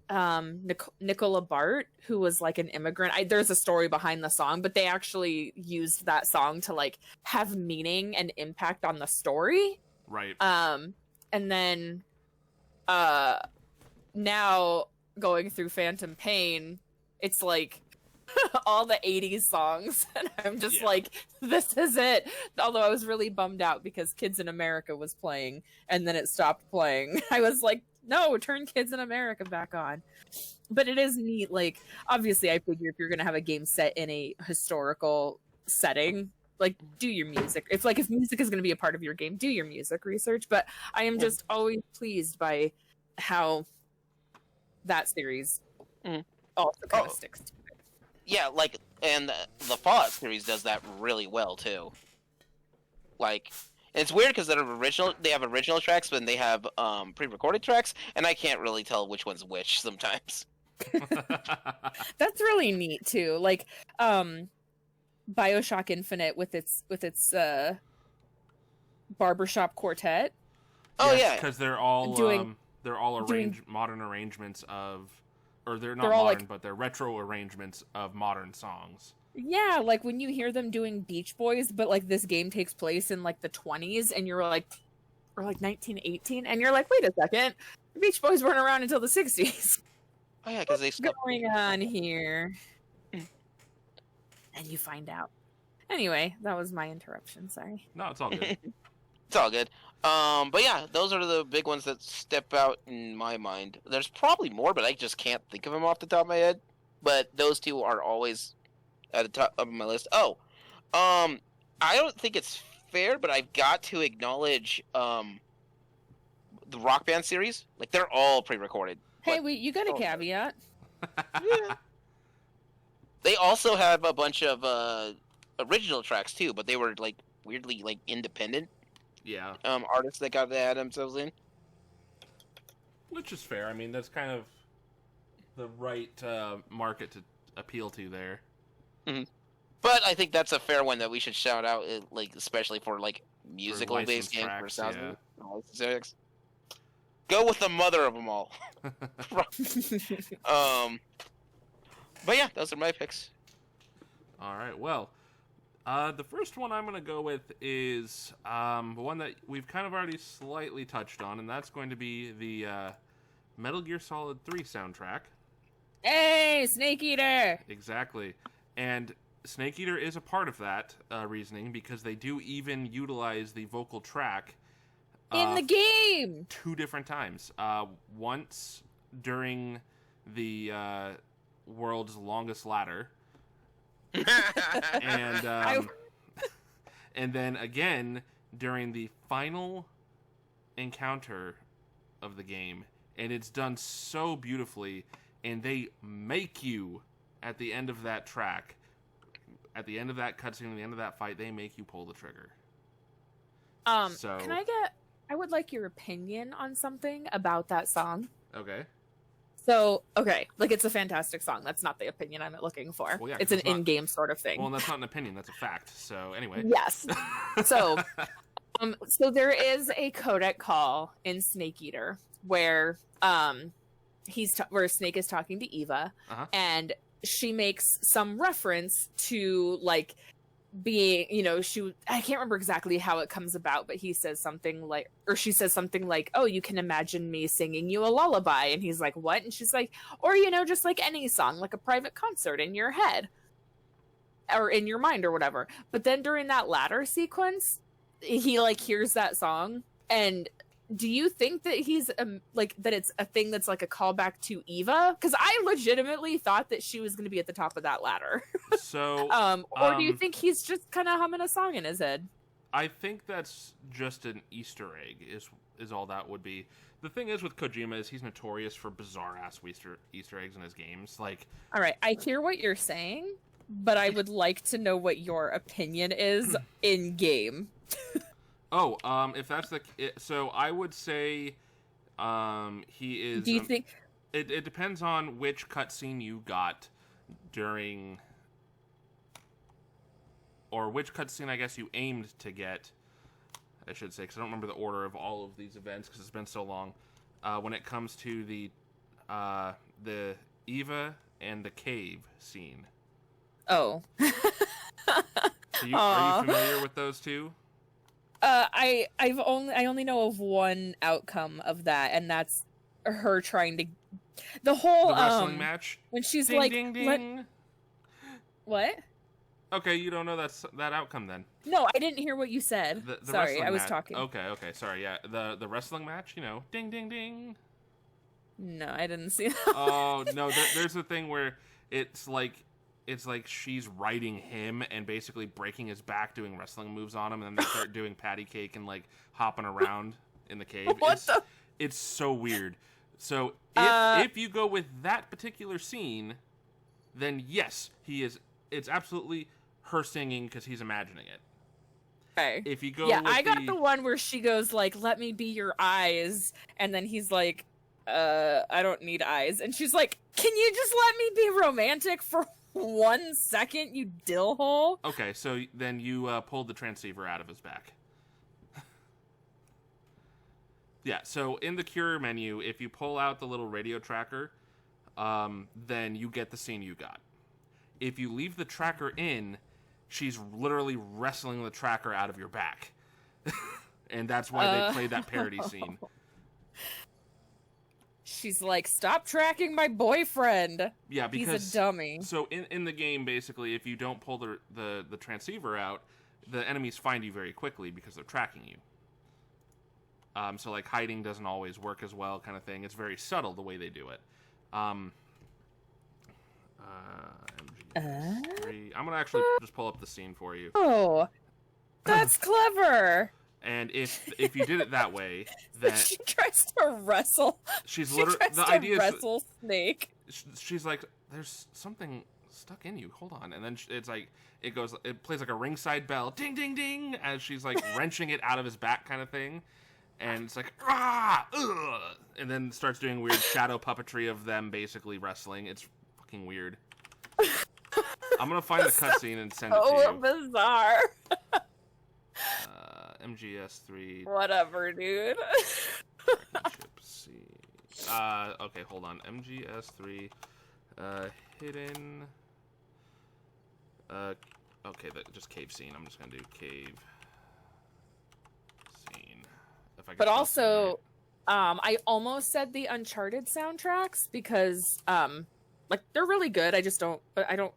Nicola Bart, who was like an immigrant. There's a story behind the song, but they actually used that song to like have meaning and impact on the story. Right. And then now going through Phantom Pain, it's like all the 80s songs, and I'm just like, this is it. Although I was really bummed out because Kids in America was playing and then it stopped playing. I was like, no, turn Kids in America back on. But it is neat. Like, obviously, I figure if you're going to have a game set in a historical setting, like, do your music. It's like if music is going to be a part of your game, do your music research. But I am just always pleased by how that series also kind of sticks to it. Yeah, like, and the Fallout series does that really well, too. Like, it's weird because they have original tracks, but then they have pre-recorded tracks, and I can't really tell which one's which sometimes. That's really neat too. Like Bioshock Infinite with its barbershop quartet. Oh yeah, because they're all modern arrangements of, or they're not modern, but they're retro arrangements of modern songs. Yeah, like when you hear them doing Beach Boys, but like this game takes place in like the 20s and you're like, or like 1918, and you're like, wait a second, the Beach Boys weren't around until the 60s. Oh yeah, because they What's stopped. going on here? And you find out. Anyway, that was my interruption, sorry. No, it's all good. It's all good. But yeah, those are the big ones that step out in my mind. There's probably more, but I just can't think of them off the top of my head. But those two are always at the top of my list. Oh, I don't think it's fair, but I've got to acknowledge the Rock Band series. Like, they're all pre-recorded. Hey, wait, you got a caveat. Yeah. They also have a bunch of original tracks too, but they were like weirdly like independent Yeah. artists that got to add themselves in. Which is fair. I mean, that's kind of the right market to appeal to there. Mm-hmm. But I think that's a fair one that we should shout out, like especially for like musical based games for sounds. Yeah. Go with the mother of them all. But yeah, those are my picks. All right. Well, the first one I'm going to go with is one that we've kind of already slightly touched on, and that's going to be the Metal Gear Solid 3 soundtrack. Hey, Snake Eater! Exactly. And Snake Eater is a part of that reasoning, because they do even utilize the vocal track in the game! 2 different times. Once during the world's longest ladder, and and then again during the final encounter of the game, and it's done so beautifully, and they make you at the end of that track, at the end of that cutscene, at the end of that fight, they make you pull the trigger. So, I would like your opinion on something about that song. Okay. So, okay, like it's a fantastic song. That's not the opinion I'm looking for. Well, yeah, it's an in-game sort of thing. Well, that's not an opinion. That's a fact. So, anyway. Yes. So, so there is a codec call in Snake Eater where where Snake is talking to Eva, and she makes some reference to like being, I can't remember exactly how it comes about, but he says something like, or she says something like, oh, you can imagine me singing you a lullaby. And he's like, what? And she's like, or, just like any song, like a private concert in your head or in your mind or whatever. But then during that latter sequence, he like hears that song. And do you think that he's that it's a thing that's like a callback to Eva? Because I legitimately thought that she was going to be at the top of that ladder. So, or do you think he's just kind of humming a song in his head? I think that's just an Easter egg. Is all that would be. The thing is with Kojima is he's notorious for bizarre ass Easter eggs in his games. Like, all right, I hear what you're saying, but I would like to know what your opinion is in game. Oh, if that's so I would say, he is. Do you think it depends on which cutscene you got during, or which cutscene I guess you aimed to get, I should say, because I don't remember the order of all of these events because it's been so long. When it comes to the Eva and the cave scene. Oh. Are you familiar with those two? I only know of one outcome of that, and that's her trying to the wrestling match when she's ding, like, ding, ding. What? Okay, you don't know that outcome then. No, I didn't hear what you said. The sorry, I was match. talking. Okay, sorry. Yeah, the wrestling match. Ding, ding, ding. No, I didn't see that. Oh no, there's a thing where it's like she's riding him and basically breaking his back, doing wrestling moves on him, and then they start doing patty cake and like hopping around in the cave. It's so weird. So if you go with that particular scene, then yes, it's absolutely her singing because he's imagining it. Okay. If you go, I got the one where she goes like, "Let me be your eyes," and then he's like, "I don't need eyes," and she's like, "Can you just let me be romantic for 1 second, you dill hole?" Okay, so then you pulled the transceiver out of his back. Yeah, so in the Cure menu, if you pull out the little radio tracker, then you get the scene you got. If you leave the tracker in, she's literally wrestling the tracker out of your back. And that's why they played that parody scene. She's like, stop tracking my boyfriend. Yeah, because he's a dummy. So in the game, basically, if you don't pull the transceiver out, the enemies find you very quickly because they're tracking you. So like hiding doesn't always work as well, kind of thing. It's very subtle the way they do it. MGS3. I'm gonna actually just pull up the scene for you. Oh, that's clever. And if you did it that way, then she tries to wrestle. She's literally the idea wrestle Snake. She's like, "There's something stuck in you. Hold on." And then it's like it plays like a ringside bell, ding ding ding, as she's like wrenching it out of his back, kind of thing. And it's like ah, ugh, and then starts doing weird shadow puppetry of them basically wrestling. It's fucking weird. I'm gonna find the cutscene and send it to you. Oh, bizarre. MGS3. Whatever, dude. C. Okay, hold on. MGS3. Hidden. Okay, just cave scene. I'm just gonna do cave scene. If I can but spell also, right. I almost said the Uncharted soundtracks because, like they're really good. I just don't. But I don't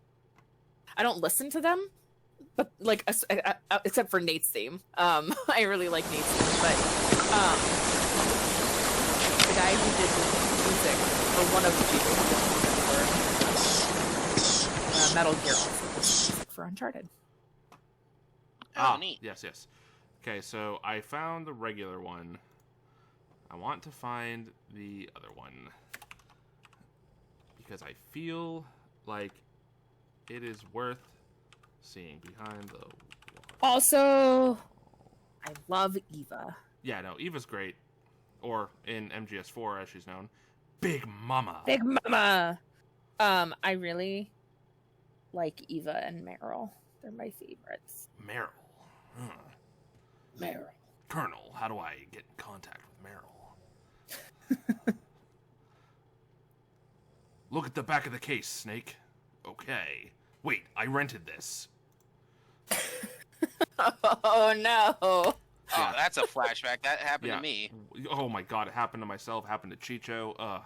listen to them. But like, except for Nate's theme, I really like Nate's theme. But the guy who did the music, or one of the people who did the music for Metal Gear, also did the music for Uncharted. Neat. Yes. Okay, so I found the regular one. I want to find the other one because I feel like it is worth seeing behind the wall. Also, I love Eva. Yeah, no, Eva's great. Or in MGS4, as she's known, Big Mama. Big Mama. I really like Eva and Meryl. They're my favorites. Meryl. Meryl. Colonel, how do I get in contact with Meryl? Look at the back of the case, Snake. Okay. Wait, I rented this. Oh no. Oh, that's a flashback. That happened to me. Oh my god, it happened to myself, happened to Chicho.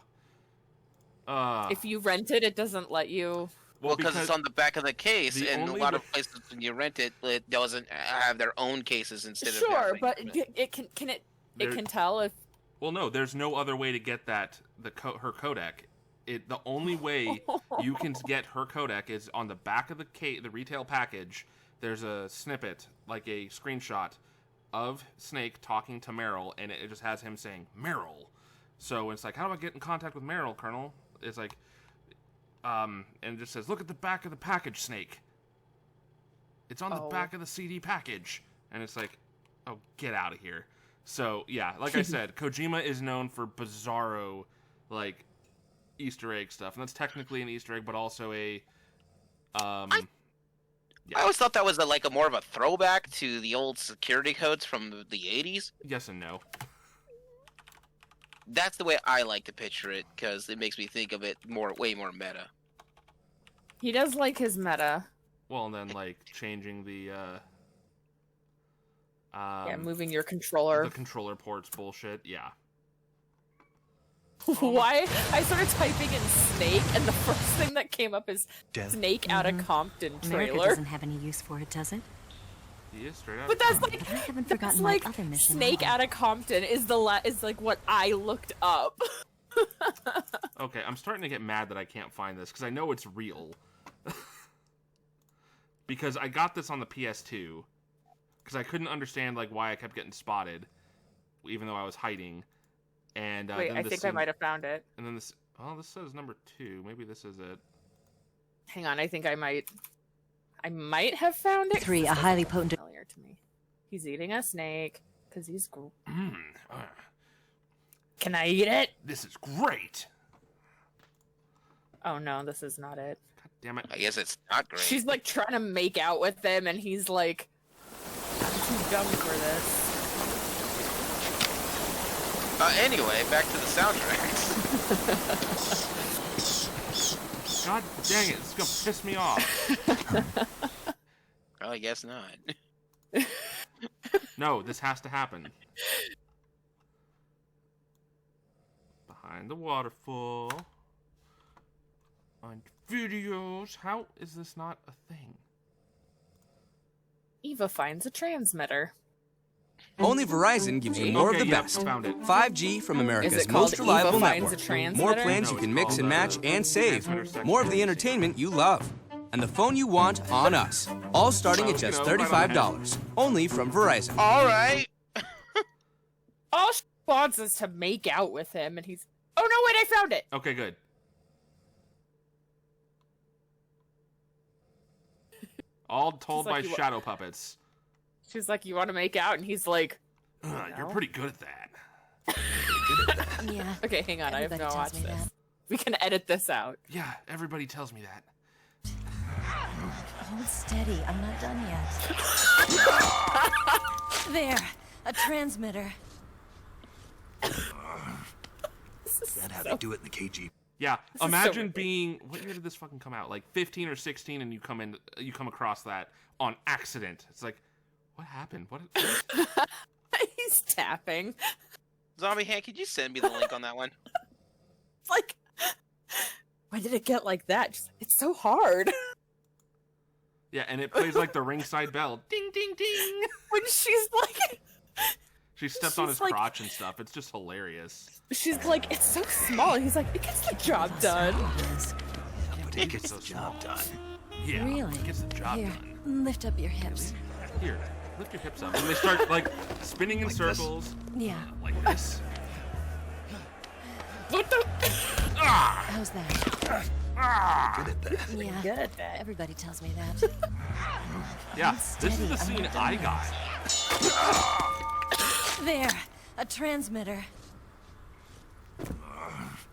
If you rent it, it doesn't let you. Well, because it's on the back of the case, and a lot of places when you rent it, it doesn't have their own cases instead of. Sure, but it can tell if. Well, no, there's no other way to get that her codec. The only way you can get her codec is on the back of the retail package. There's a snippet, like a screenshot, of Snake talking to Meryl, and it just has him saying Meryl. So it's like, how do I get in contact with Meryl, Colonel? It's like, and it just says, look at the back of the package, Snake. It's on the back of the CD package, and it's like, oh, get out of here. So yeah, like I said, Kojima is known for bizarro, like, Easter egg stuff, and that's technically an Easter egg, but also a I always thought that was a more of a throwback to the old security codes from the 80s. Yes and no. That's the way I like to picture it, because it makes me think of it way more meta. He does like his meta. Well, and then like changing the moving your controller. The controller ports bullshit, yeah. Why? I started typing in Snake, and the first thing that came up is Snake out of Compton trailer. America doesn't have any use for it, does it? He is straight out. But that's like, But I haven't forgotten like my other mission. Snake out of Compton is like what I looked up. Okay, I'm starting to get mad that I can't find this because I know it's real. Because I got this on the PS2 because I couldn't understand like why I kept getting spotted, even though I was hiding. And wait, I think I might have found it. And then this says number 2. Maybe this is it. Hang on, I think I might have found it. 3, a highly potent. Familiar to me. He's eating a snake because he's. Can I eat it? This is great. Oh no, this is not it. God damn it! I guess it's not great. She's like trying to make out with him, and he's like, "I'm too dumb for this." Anyway, back to the soundtracks. God dang it, it's gonna piss me off. Well, I guess not. No, this has to happen. Behind the waterfall. On videos. How is this not a thing? Eva finds a transmitter. Only Verizon gives you more of the best. Found it. 5G from America's Is it called most reliable Eva Finds a network. Transmitter? More plans No, you can it's mix called, and match and save. Transmitter More of the entertainment you love. And the phone you want on us. All starting at just $35. Only from Verizon. All right. All she wants is to make out with him, and he's... Oh, no, wait, I found it! Okay, good. All told like by you- shadow puppets. She's like, you want to make out? And he's like... You're No. pretty good at that. Yeah. Okay, hang on, I have Everybody no tells watch me this. that. We can edit this out. Yeah, everybody tells me that. Hold steady. I'm not done yet. There. A transmitter. Is that how they do it in the KG? Yeah, is so imagine ridiculous. being... What year did this fucking come out? Like 15 or 16, and you come across that on accident. It's like, what happened? What? He's tapping. Zombie Hand, could you send me the link on that one? It's like... Why did it get like that? Just, it's so hard. Yeah, and it plays like the ringside bell. Ding, ding, ding. When she's like... She steps on She's his like- crotch and stuff. It's just hilarious. She's like, it's so small. He's like, it gets the job done. But it gets the job done. Yeah, Really? it gets the job Here, done. lift up your hips. Here, lift your hips up. And they start, like, spinning in Like this? circles. Yeah. Like this. What the? How's that? Good at that. Yeah. Good at that. Everybody tells me that. Yeah, this is the Steady, scene I'm I not got. There. A transmitter.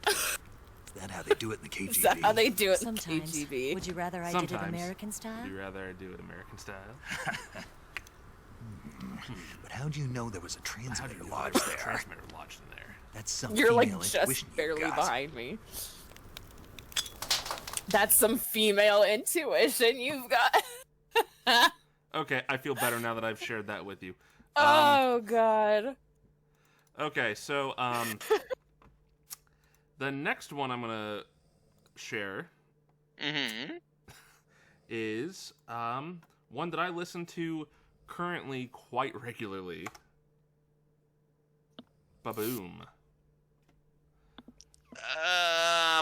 Is that how they do it in the KGB? Is that how they do it in Sometimes. KGB? Would you rather I did it Sometimes. American style? Would you rather do it American style? But how'd you know there was a How do transmitter you lodged lodge there? transmitter lodged in there? That's some You're like female just intuition you barely got. behind me. That's some female intuition you've got. Okay, I feel better now that I've shared that with you. Oh god. Okay, so the next one I'm gonna share Mm-hmm. is one that I listen to currently quite regularly. Ba-boom.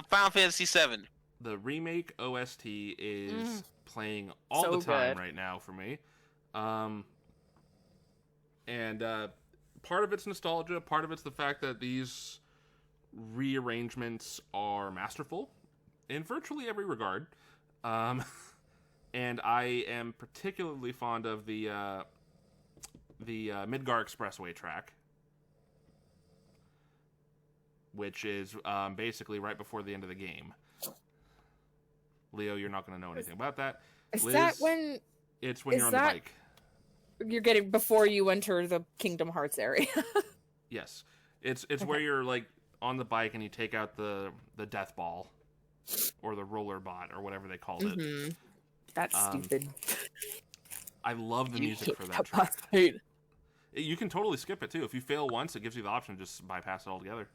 Final Fantasy VII. The remake OST is playing all So the time good. right now for me. And part of it's nostalgia, part of it's the fact that these rearrangements are masterful in virtually every regard. And I am particularly fond of the Midgar Expressway track, which is basically right before the end of the game. Leo, you're not going to know anything about that. Is Liz, that when It's when is you're on that- the bike. you're getting before you enter the Kingdom Hearts area? Yes. It's where you're like on the bike and you take out the death ball or the roller bot or whatever they called it. Mhm. That's stupid. I love the You music hate for that track. boss. You can totally skip it too. If you fail once, it gives you the option to just bypass it altogether.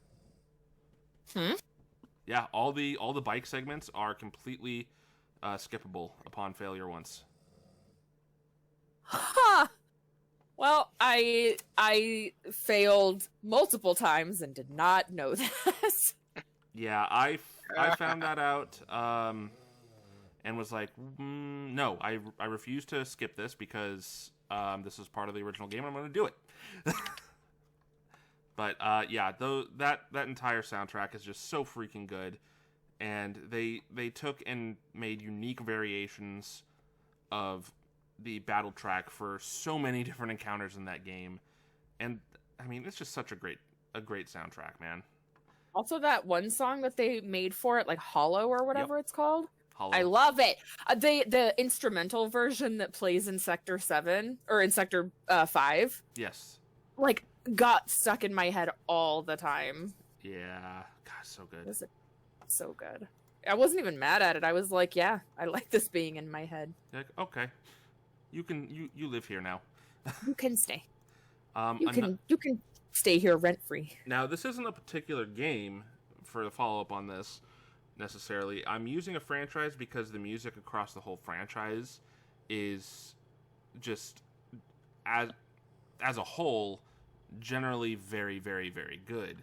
Yeah, all the bike segments are completely skippable upon failure once. Huh. Well, I failed multiple times and did not know that. Yeah, I found that out and was like, no, I refuse to skip this because this is part of the original game. I'm going to do it. But yeah, though that entire soundtrack is just so freaking good, and they took and made unique variations of the battle track for so many different encounters in that game, and I mean it's just such a great soundtrack, man. Also, that one song that they made for it, like Hollow or whatever it's called. Hollow. I love it. The instrumental version that plays in Sector 7 or in Sector 5, Yes. like got stuck in my head all the time. Yeah. God, so good. It was so good. I wasn't even mad at it. I was like, yeah, I like this being in my head. Like, okay, you live here now. You can stay. You You can stay here rent free. Now, this isn't a particular game for the follow-up on this, necessarily. I'm using a franchise because the music across the whole franchise is just, as a whole, generally very, very, very good.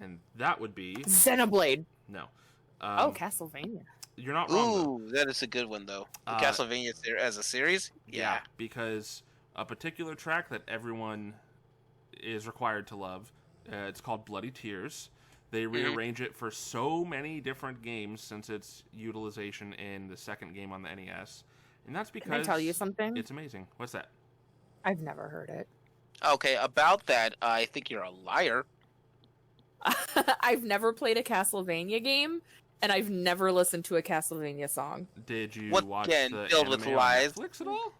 And that would be... Xenoblade. No. Castlevania. You're not wrong, though. Ooh, that is a good one, though. Castlevania as a series? Yeah. Because a particular track that everyone is required to love, it's called Bloody Tears. They rearrange it for so many different games since its utilization in the second game on the NES. And that's because... Can I tell you something? It's amazing. What's that? I've never heard it. Okay, about that, I think you're a liar. I've never played a Castlevania game, and I've never listened to a Castlevania song. Did you What watch again, the filled anime with on lies? Netflix at all?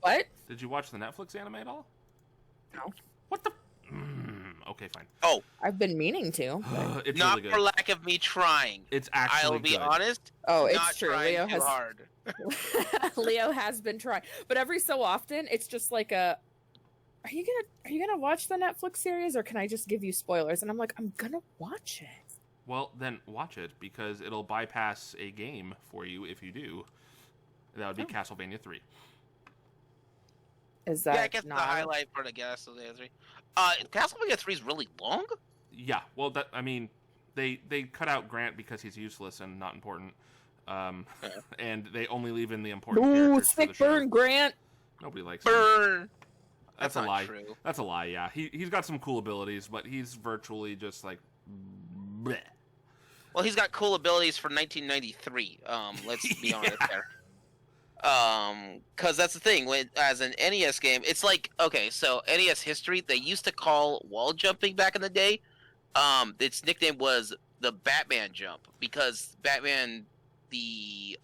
What? Did you watch the Netflix anime at all? No. What the... okay, fine. Oh, I've been meaning to. It's not really for good. lack of me trying. It's actually I'll be good. honest. Oh, not it's true. trying Leo too has hard. Leo has been trying, but every so often it's just like a. Are you gonna watch the Netflix series, or can I just give you spoilers? And I'm like, I'm gonna watch it. Well, then watch it, because it'll bypass a game for you if you do. That would be Castlevania 3. Is that Yeah, I guess not the highlight for the Castlevania 3. Castlevania 3 is really long? Yeah, well, they cut out Grant because he's useless and not important. And they only leave in the important Ooh, characters for the sick show. burn, Grant. Nobody likes him. Burn! That's a not lie. true. That's a lie, yeah. He's got some cool abilities, but he's virtually just like... bleh. Well, he's got cool abilities for 1993. Let's be honest there. Because that's the thing. As an NES game, it's like, okay, so NES history, they used to call wall jumping back in the day. Its nickname was the Batman jump, because Batman, the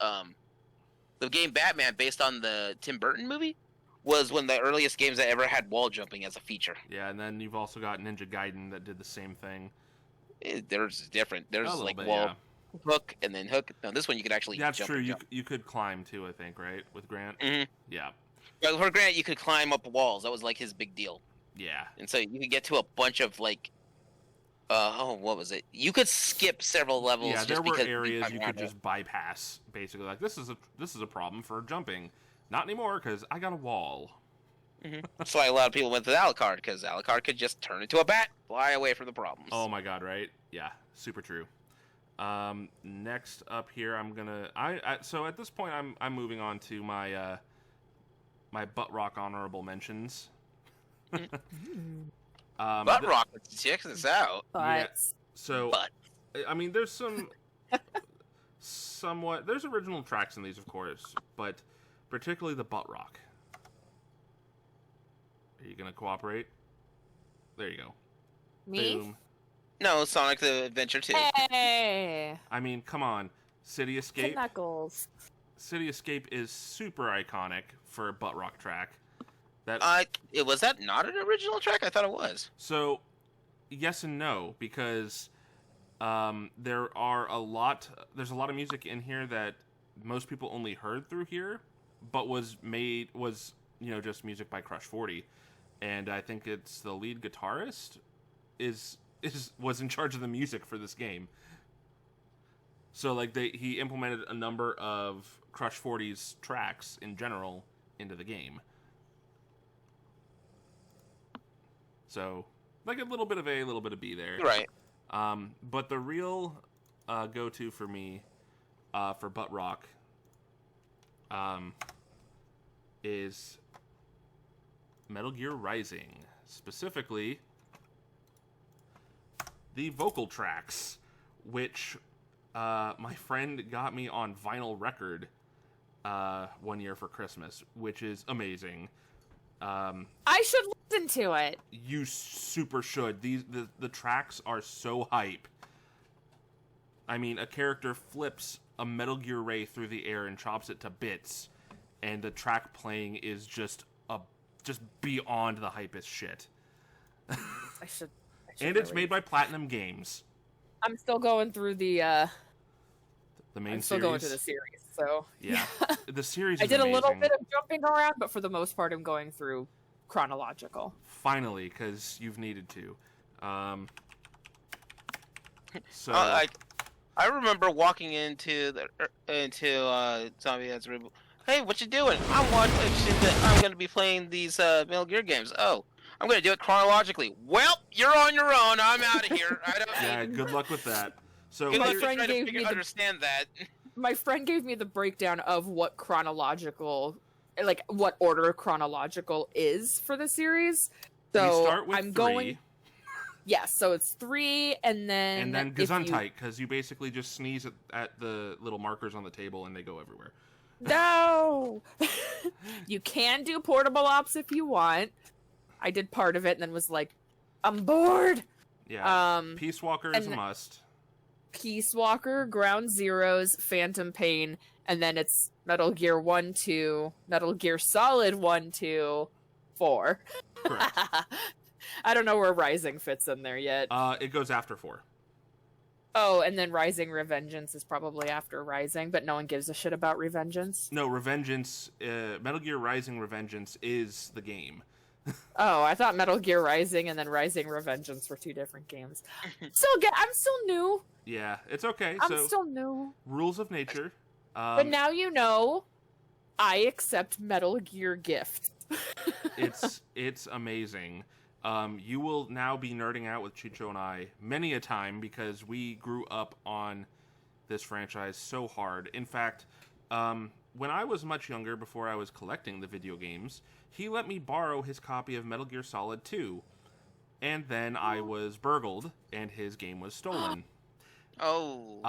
game Batman, based on the Tim Burton movie, was one of the earliest games that ever had wall jumping as a feature. Yeah, and then you've also got Ninja Gaiden that did the same thing. There's different. There's A little like bit, wall yeah. hook and then hook. No, this one you could actually That's jump. true. And You jump. you could climb too, I think, right? With Grant? Mhm. Yeah. But for Grant, you could climb up walls. That was like his big deal. Yeah. And so you could get to a bunch of like, what was it? You could skip several levels. Yeah, just there were because areas you could around it. just bypass, basically. Like, this is a problem for jumping. Not anymore, because I got a wall. That's why a lot of people went to Alucard, because Alucard could just turn into a bat, fly away from the problems. Oh my god, right? Yeah, super true. Next up here, I'm gonna... So at this point, I'm moving on to my my butt rock honorable mentions. Butt rock, let's check this out. But Yeah. So, Butt. I mean, there's somewhat... There's original tracks in these, of course, but particularly the butt rock. Are you gonna cooperate? There you go. me? Boom. No, Sonic the Adventure 2. Hey, I mean, come on. City Escape. Knuckles. City Escape is super iconic for a butt rock track. Was that not an original track? I thought it was. So, yes and no, because there's a lot of music in here that most people only heard through here, but was just music by Crush 40, and I think it's the lead guitarist was in charge of the music for this game. So like he implemented a number of Crush 40's tracks in general into the game. So like a little bit of A, a little bit of B there. Right. But the real go-to for me for butt rock is Metal Gear Rising, specifically the vocal tracks, which my friend got me on vinyl record one year for Christmas, which is amazing. I should listen to it. You super should. The tracks are so hype. I mean, a character flips a Metal Gear Ray through the air and chops it to bits, and the track playing is just beyond the hypest shit. I should. And it's made by Platinum Games. I'm still going through the The main I'm still series. going through the series, so Yeah, the series. I Is did a little amazing. bit of jumping around, but for the most part, I'm going through chronological. Finally, because you've needed to. So I remember walking into Zombie Ants Reboot. Hey, what you doing? I'm gonna be playing these Metal Gear games. Oh, I'm gonna do it chronologically. Well, you're on your own. I'm out of here. I don't. yeah, good luck with that. So Good luck here- to friend try to gave me the- understand that. My friend gave me the breakdown of what chronological, like what order chronological is for the series. So we start with I'm 3, going. Yes, so it's 3, and then if you- Gesundheit, because you basically just sneeze at the little markers on the table and they go everywhere. No, you can do portable ops if you want. I did part of it and then was like, I'm bored. Yeah, Peace Walker is a and- must. Peace Walker, Ground Zeroes, Phantom Pain, and then it's Metal Gear 1, 2, Metal Gear Solid 1, 2, 4. Correct. I don't know where Rising fits in there yet. It goes after 4. Oh, and then Rising Revengeance is probably after Rising, but no one gives a shit about Revengeance. No, Revengeance, Metal Gear Rising Revengeance is the game. Oh, I thought Metal Gear Rising and then Rising Revengeance were 2 different games. I'm still new. Yeah, it's okay. I'm So, still new. rules of nature. But now you know, I accept Metal Gear gift. It's amazing. You will now be nerding out with Chicho and I many a time because we grew up on this franchise so hard. In fact, when I was much younger, before I was collecting the video games, he let me borrow his copy of Metal Gear Solid 2. And then I was burgled, and his game was stolen. Oh.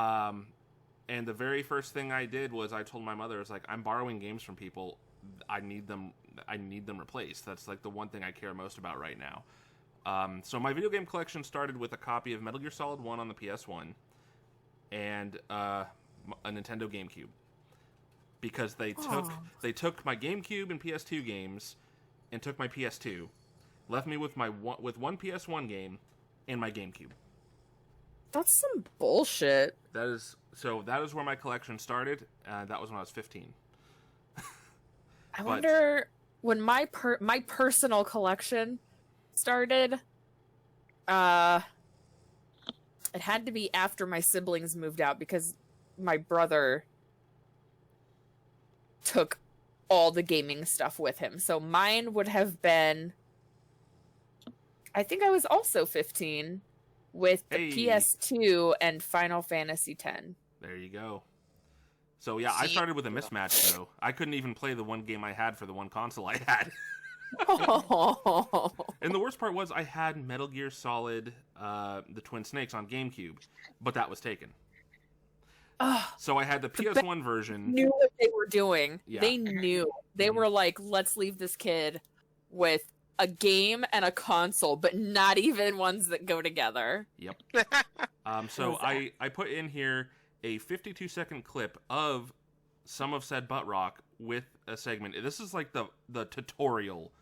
And the very first thing I did was I told my mother, I was like, I'm borrowing games from people. I need them replaced. That's like the one thing I care most about right now. So my video game collection started with a copy of Metal Gear Solid 1 on the PS1 and a Nintendo GameCube. Because they took my GameCube and PS2 games and took my PS2, left me with one PS1 game and my GameCube. That's some bullshit. That is where my collection started. That was when I was 15. I wonder when my personal collection started. It had to be after my siblings moved out because my brother took all the gaming stuff with him. So mine would have been, I think I was also 15 with the PS2 and Final Fantasy X. There you go. So yeah, I started with a mismatch though. I couldn't even play the one game I had for the one console I had. Oh. And the worst part was I had Metal Gear Solid, the Twin Snakes on GameCube, but that was taken. So I had the PS1 version. Knew what they were doing. Yeah. They knew. They were like, let's leave this kid with a game and a console, but not even ones that go together. Yep. So I put in here a 52-second clip of some of said butt rock with a segment. This is like the tutorial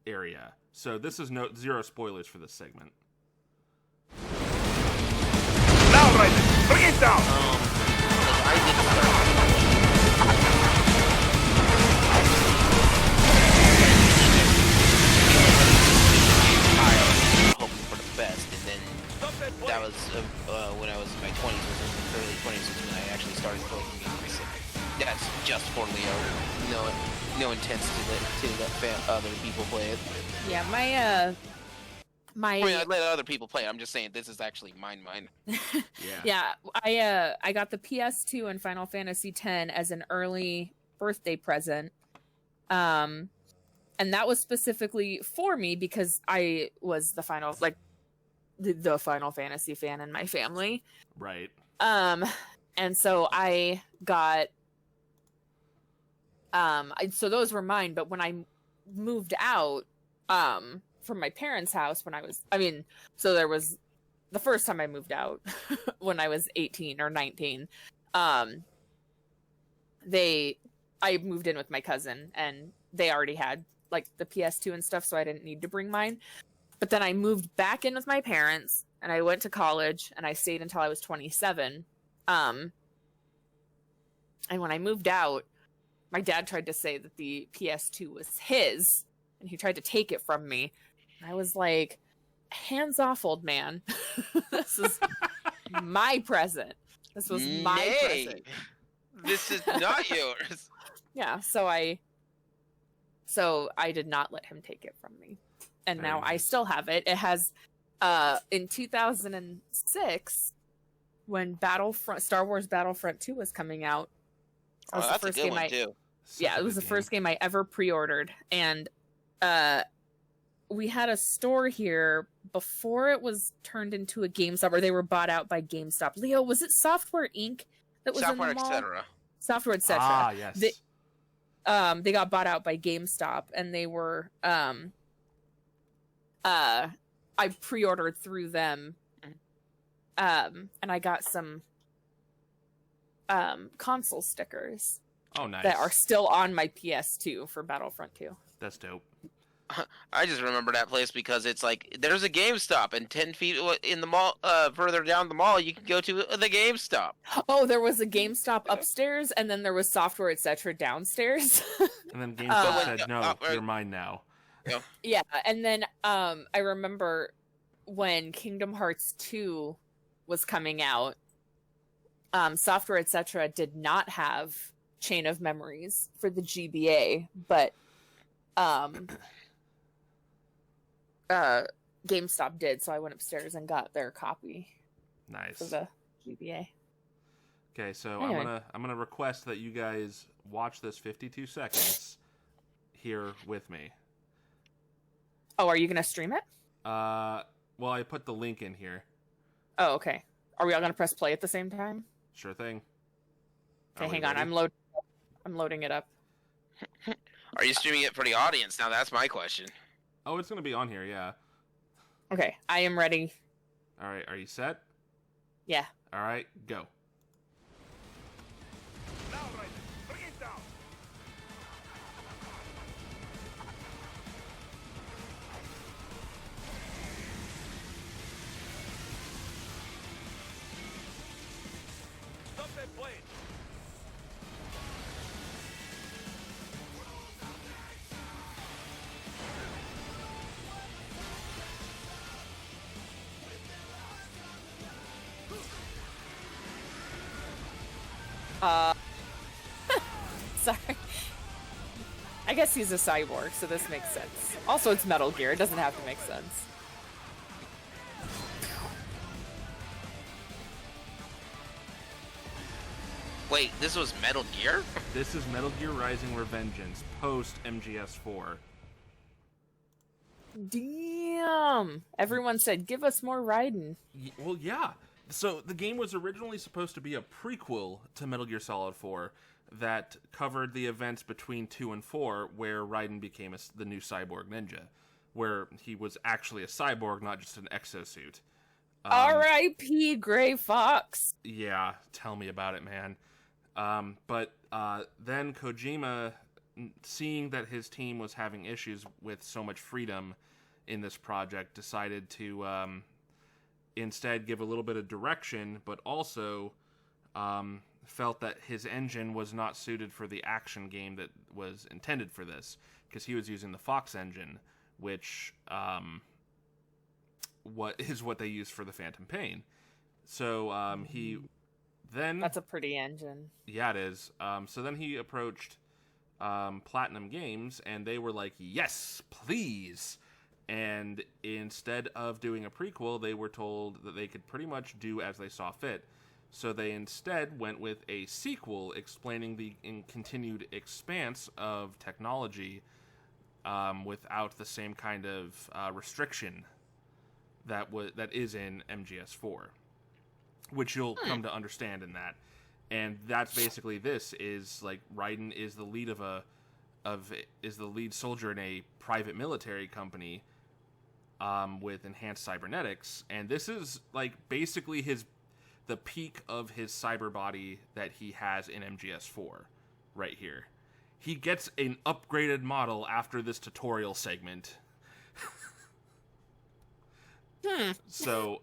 area. So this is zero spoilers for this segment. Now, Raiden, bring it down! I did hoping for the best, and then that was when I was in my 20s, or early 20s, is when I actually started collecting games. That's just for Leo. No intent to let other people play it. Yeah, I mean, I let other people play it. I'm just saying this is actually mine. Yeah. Yeah, I got the PS2 and Final Fantasy X as an early birthday present. And that was specifically for me because I was the Final Fantasy fan in my family. Right. And so I got so those were mine, but when I moved out from my parents' house so there was the first time I moved out when I was 18 or 19. I moved in with my cousin and they already had like the PS2 and stuff, so I didn't need to bring mine. But then I moved back in with my parents and I went to college and I stayed until I was 27. And when I moved out, my dad tried to say that the PS2 was his, and he tried to take it from me. I was like, hands off, old man. This is my present. This was my present. This is not yours. Yeah, so I did not let him take it from me. And now I still have it. It has in 2006 when Star Wars Battlefront 2 was coming out. Oh, that's a good one too. Yeah, it was the first game I ever pre-ordered, and we had a store here before it was turned into a GameStop, or they were bought out by GameStop. Leo, was it Software Inc. that was Software, in the mall? etc. Software, etc. Ah, yes. They got bought out by GameStop, and they were I pre-ordered through them, and I got some console stickers. Oh, nice. That are still on my PS2 for Battlefront 2. That's dope. I just remember that place because it's like there's a GameStop, and 10 feet in the mall, further down the mall, you can go to the GameStop. Oh, there was a GameStop upstairs, and then there was Software, etc. downstairs. And then GameStop said, "No, you're mine now." Yeah, and then I remember when Kingdom Hearts 2 was coming out, Software, etc. did not have Chain of Memories for the GBA, but GameStop did, so I went upstairs and got their copy. Nice. For the GBA. Okay, so anyway. I'm gonna request that you guys watch this 52 seconds here with me. Oh, are you gonna stream it? Well, I put the link in here. Oh, okay. Are we all gonna press play at the same time? Sure thing. Okay, Are we hang on. ready? I'm loading it up. Are you streaming it for the audience? Now that's my question. Oh, it's gonna be on here, yeah. Okay, I am ready. All right, are you set? Yeah. All right, go. Now, Raiden, bring it down. Stop that blade. Sorry. I guess he's a cyborg, so this makes sense. Also, it's Metal Gear. It doesn't have to make sense. Wait, this was Metal Gear? This is Metal Gear Rising Revengeance post MGS4. Damn! Everyone said, give us more Raiden. Well, yeah. So the game was originally supposed to be a prequel to Metal Gear Solid 4 that covered the events between 2 and 4, where Raiden became the new cyborg ninja, where he was actually a cyborg, not just an exosuit. R.I.P. Gray Fox. Yeah, tell me about it, man. But then Kojima, seeing that his team was having issues with so much freedom in this project, decided to instead give a little bit of direction, but also felt that his engine was not suited for the action game that was intended for this, because he was using the Fox engine, which what they used for the Phantom Pain. So he then... That's a pretty engine. Yeah, it is. So then he approached Platinum Games, and they were like, yes, please. And instead of doing a prequel, they were told that they could pretty much do as they saw fit. So they instead went with a sequel explaining the continued expanse of technology without the same kind of restriction that is in MGS4, which you'll come to understand in that. And that's basically this: is like Raiden is the lead is the lead soldier in a private military company with enhanced cybernetics, and this is like basically the peak of his cyber body that he has in MGS4 right here. He gets an upgraded model after this tutorial segment. So,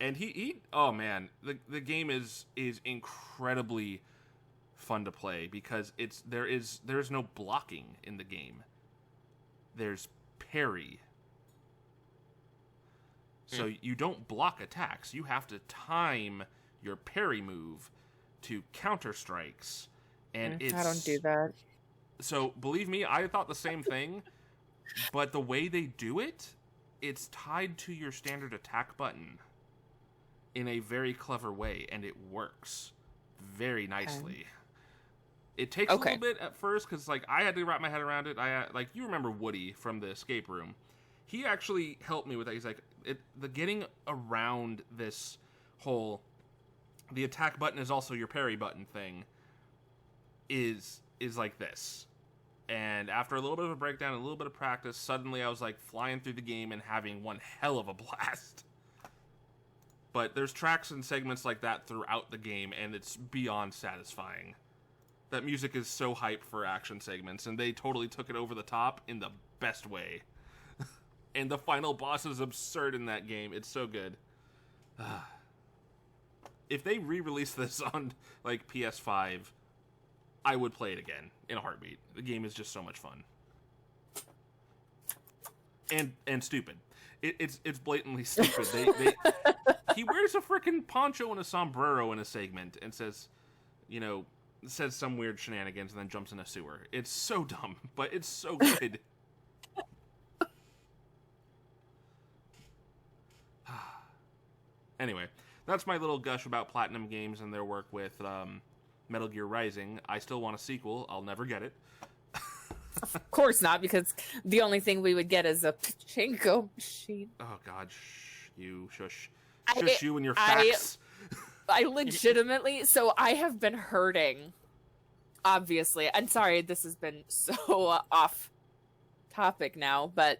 and he oh man, the game is incredibly fun to play because there's no blocking in the game. There's parry. So you don't block attacks. You have to time your parry move to counter strikes. And I don't do that. So believe me, I thought the same thing, but the way they do it, it's tied to your standard attack button in a very clever way, and it works very nicely. It takes a little bit at first because like I had to wrap my head around it. Like you remember Woody from the escape room. He actually helped me with that. He's like, the getting around this whole the attack button is also your parry button thing is like this. And after a little bit of a breakdown, a little bit of practice, suddenly I was like flying through the game and having one hell of a blast. But there's tracks and segments like that throughout the game, and it's beyond satisfying. That music is so hype for action segments, and they totally took it over the top in the best way. And the final boss is absurd in that game. It's so good. If they re-release this on like PS5, I would play it again in a heartbeat. The game is just so much fun. And stupid. It's blatantly stupid. He wears a freaking poncho and a sombrero in a segment and says some weird shenanigans and then jumps in a sewer. It's so dumb, but it's so good. Anyway, that's my little gush about Platinum Games and their work with Metal Gear Rising. I still want a sequel. I'll never get it. Of course not, because the only thing we would get is a pachinko machine. Oh, God. Shush. Shush you and your facts. I legitimately... So I have been hurting, obviously. I'm sorry, this has been so off topic now, but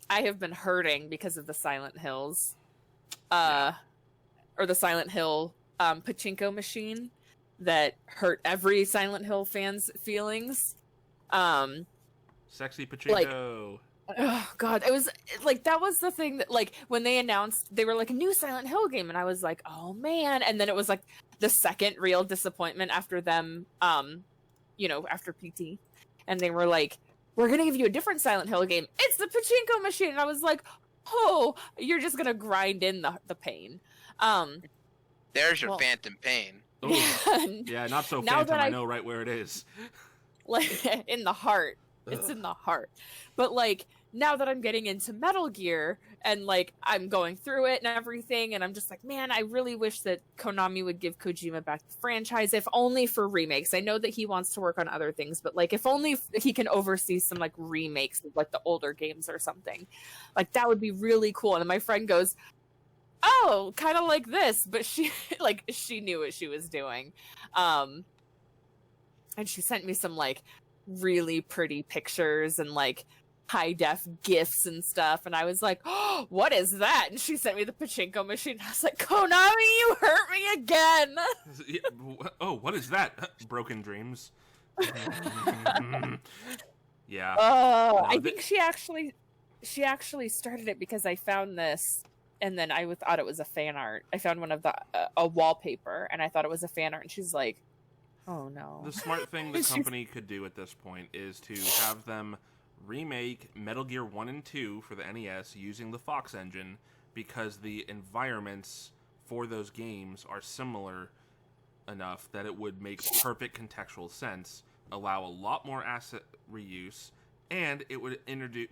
I have been hurting because of the Silent Hills. Or the Silent Hill pachinko machine that hurt every Silent Hill fan's feelings. Sexy pachinko. Oh God, it was like that was the thing that like when they announced they were like a new Silent Hill game, and I was like, oh man, and then it was like the second real disappointment after them, after PT, and they were like, we're gonna give you a different Silent Hill game. It's the pachinko machine, and I was like, oh, you're just gonna grind in the pain. There's your phantom pain. Yeah, not so phantom. I know right where it is. Like in the heart. It's in the heart. But like now that I'm getting into Metal Gear and like I'm going through it and everything, and I'm just like, man, I really wish that Konami would give Kojima back the franchise, if only for remakes. I know that he wants to work on other things, but like if only he can oversee some like remakes of like the older games or something. Like that would be really cool. And my friend goes, oh, kind of like this, but she knew what she was doing. And she sent me some like really pretty pictures and like high def gifs and stuff, and I was like, oh, what is that? And she sent me the pachinko machine. I was like, Konami, you hurt me again. Oh, what is that? Broken dreams. Yeah. I think she actually started it because I found this, and then I thought it was a fan art. I found one of a wallpaper, and I thought it was a fan art, and she's like, oh no. The smart thing the company could do at this point is to have them remake Metal Gear 1 and 2 for the NES using the Fox engine, because the environments for those games are similar enough that it would make perfect contextual sense, allow a lot more asset reuse, and it would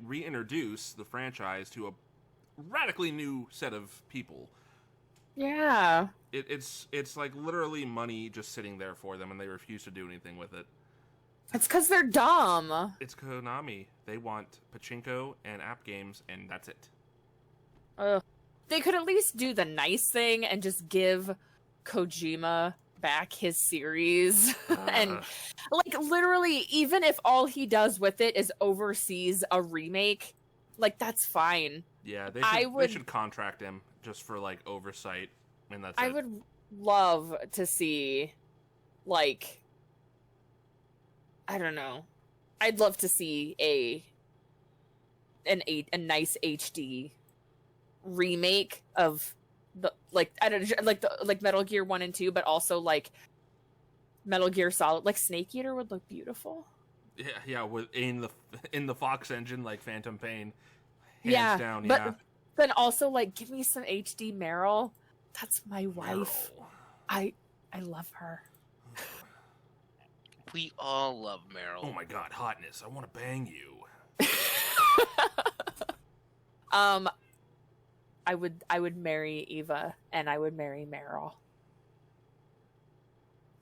reintroduce the franchise to a radically new set of people. Yeah. It's like literally money just sitting there for them, and they refuse to do anything with it. It's because they're dumb. It's Konami. They want pachinko and app games, and that's it. They could at least do the nice thing and just give Kojima back his series. And, like, literally, even if all he does with it is oversees a remake, like, that's fine. Yeah, they should contract him just for, like, oversight, and that's it. I would love to see, like, I don't know. I'd love to see a nice HD remake of the like Metal Gear 1 and 2, but also like Metal Gear Solid, like Snake Eater would look beautiful. Yeah, in the Fox engine, like Phantom Pain, Yeah, down. but Yeah, then also like give me some HD Meryl. That's my wife. Meryl. I love her. We all love Meryl. Oh my god, hotness! I want to bang you. I would marry Eva, and I would marry Meryl.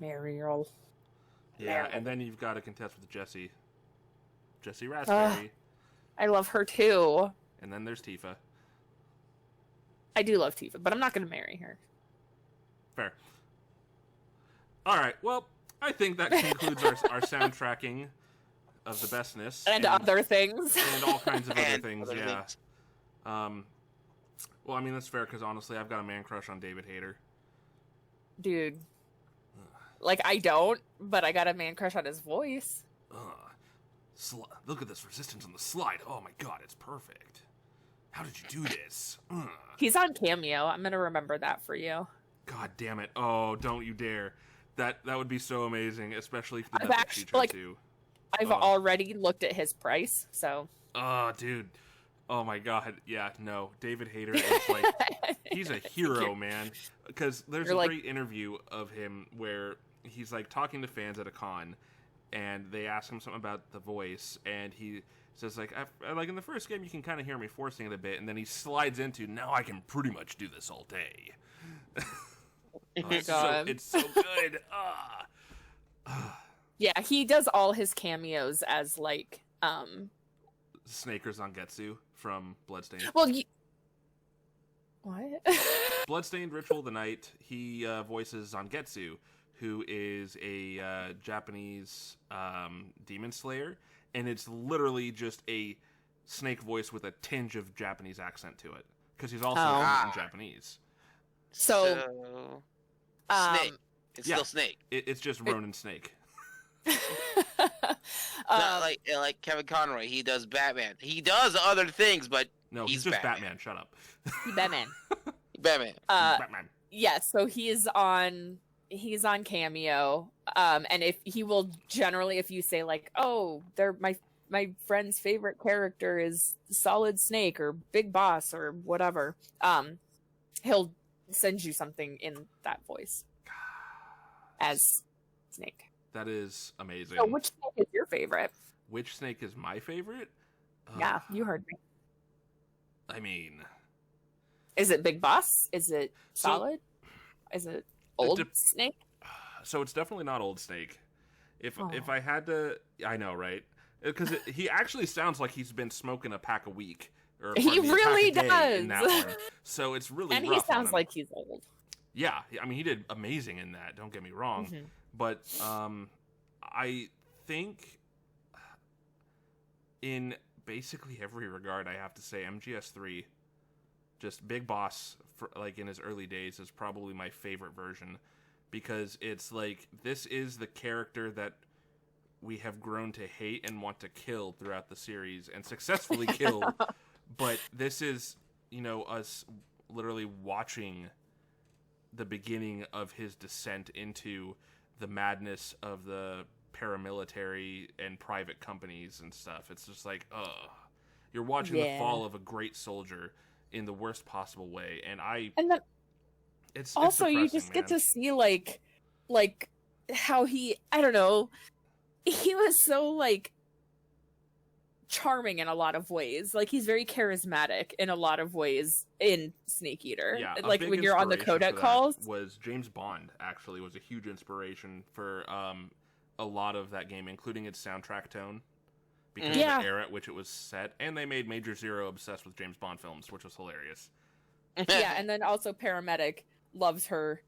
Meryl. Yeah, and then you've got to contest with Jessie Raspberry, I love her too. and then there's Tifa. I do love Tifa, but I'm not going to marry her. Fair. All right. Well, I think that concludes our soundtracking of the bestness And other things. and all kinds of other And things. other Yeah. things. Well, I mean that's fair because honestly, I've got a man crush on David Hayter. Dude. Like, I don't, but I got a man crush on his voice. Look at this resistance on the slide. Oh my god, it's perfect. How did you do this? He's on Cameo. I'm going to remember that for you. God damn it. Oh, don't you dare. That would be so amazing, especially if the I've Death actually, Feature like, too. I've already looked at his price, so. Oh, dude. Oh my god. Yeah, no. David Hayter is like, he's a hero, man. Because there's You're a like- great interview of him where he's like talking to fans at a con, and they ask him something about the voice, and he says like, like in the first game you can kind of hear me forcing it a bit, and then he slides into, now I can pretty much do this all day. God. It's so good. Yeah, he does all his cameos as, like, Snake or Zangetsu from Bloodstained. well, what? Bloodstained Ritual of the Night, he voices Zangetsu, who is a Japanese demon slayer, and it's literally just a Snake voice with a tinge of Japanese accent to it, because he's also in Japanese. So, Snake. It's yeah. still Snake. It's just Ronin Snake. Not like Kevin Conroy. He does Batman. He does other things, but No, he's just Batman. Shut up. Batman. Batman. Batman. Yeah, so he's on Cameo, and if he will generally, if you say like, oh, they're my friend's favorite character is Solid Snake or Big Boss or whatever, he'll send you something in that voice as Snake. That is amazing. So which Snake is your favorite? Which Snake is my favorite? Yeah, you heard me. I mean, Is it Big Boss? Is it So- Solid? Is it Old dep- Snake? so it's definitely not Old Snake. If Oh. I had to, I know, right? Because he actually sounds like he's been smoking a pack a week. Or He pardon me, a pack really a day in that does. one. So it's really And he rough on sounds him. like he's old. Yeah, I mean, he did amazing in that. Don't get me wrong, Mhm. but I think in basically every regard, I have to say MGS3, just Big Boss, for, like in his early days, is probably my favorite version because it's like this is the character that we have grown to hate and want to kill throughout the series and successfully kill. But this is, us literally watching the beginning of his descent into the madness of the paramilitary and private companies and stuff. It's just like, you're watching the fall of a great soldier in the worst possible way. And then it's also you depressing, just get man. to see like how he, I don't know, he was so like charming in a lot of ways. Like he's very charismatic in a lot of ways in Snake Eater. Yeah, a like big when you're on the inspiration codec for that calls. was James Bond. Actually, was a huge inspiration for a lot of that game, including its soundtrack tone, because Yeah. of the era at which it was set. And they made Major Zero obsessed with James Bond films, which was hilarious. Yeah, and then also Paramedic loves her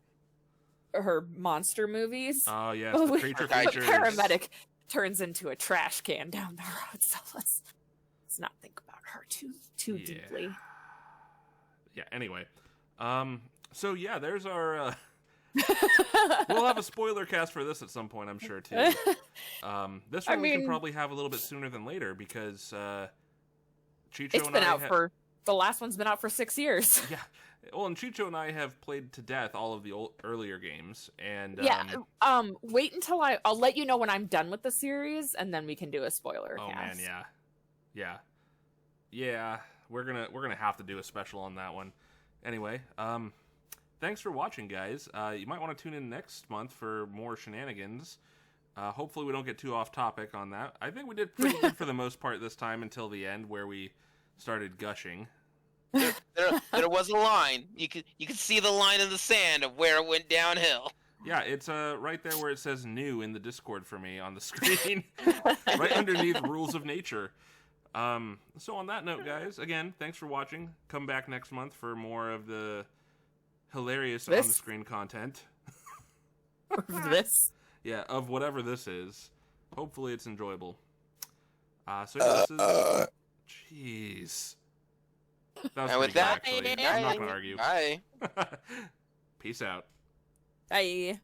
monster movies. Oh yes, Oh, the creature but features. Paramedic turns into a trash can down the road, so let's not think about her too Yeah. deeply. Yeah. Anyway, so yeah, there's our. We'll have a spoiler cast for this at some point, I'm sure too. This one we can mean- probably have a little bit sooner than later because Chicho It's and been I out for The last one's been out for 6 years. Yeah. Well, and Chicho and I have played to death all of the earlier games, and Wait until I'll let you know when I'm done with the series, and then we can do a spoiler oh cast. man, yeah. We're gonna have to do a special on that one. Anyway, thanks for watching, guys. You might want to tune in next month for more shenanigans. Hopefully, we don't get too off topic on that. I think we did pretty good for the most part this time until the end, where we started gushing. There was a line. You could see the line in the sand of where it went downhill. Yeah, it's right there where it says "new" in the Discord for me on the screen, right underneath Rules of Nature. So on that note, guys, again, thanks for watching. Come back next month for more of the hilarious on-the-screen content. This? Yeah, of whatever this is. Hopefully it's enjoyable. So this is... Jeez. That was And with pretty that, good, actually. I'm not going to argue. Bye. Peace out. Bye.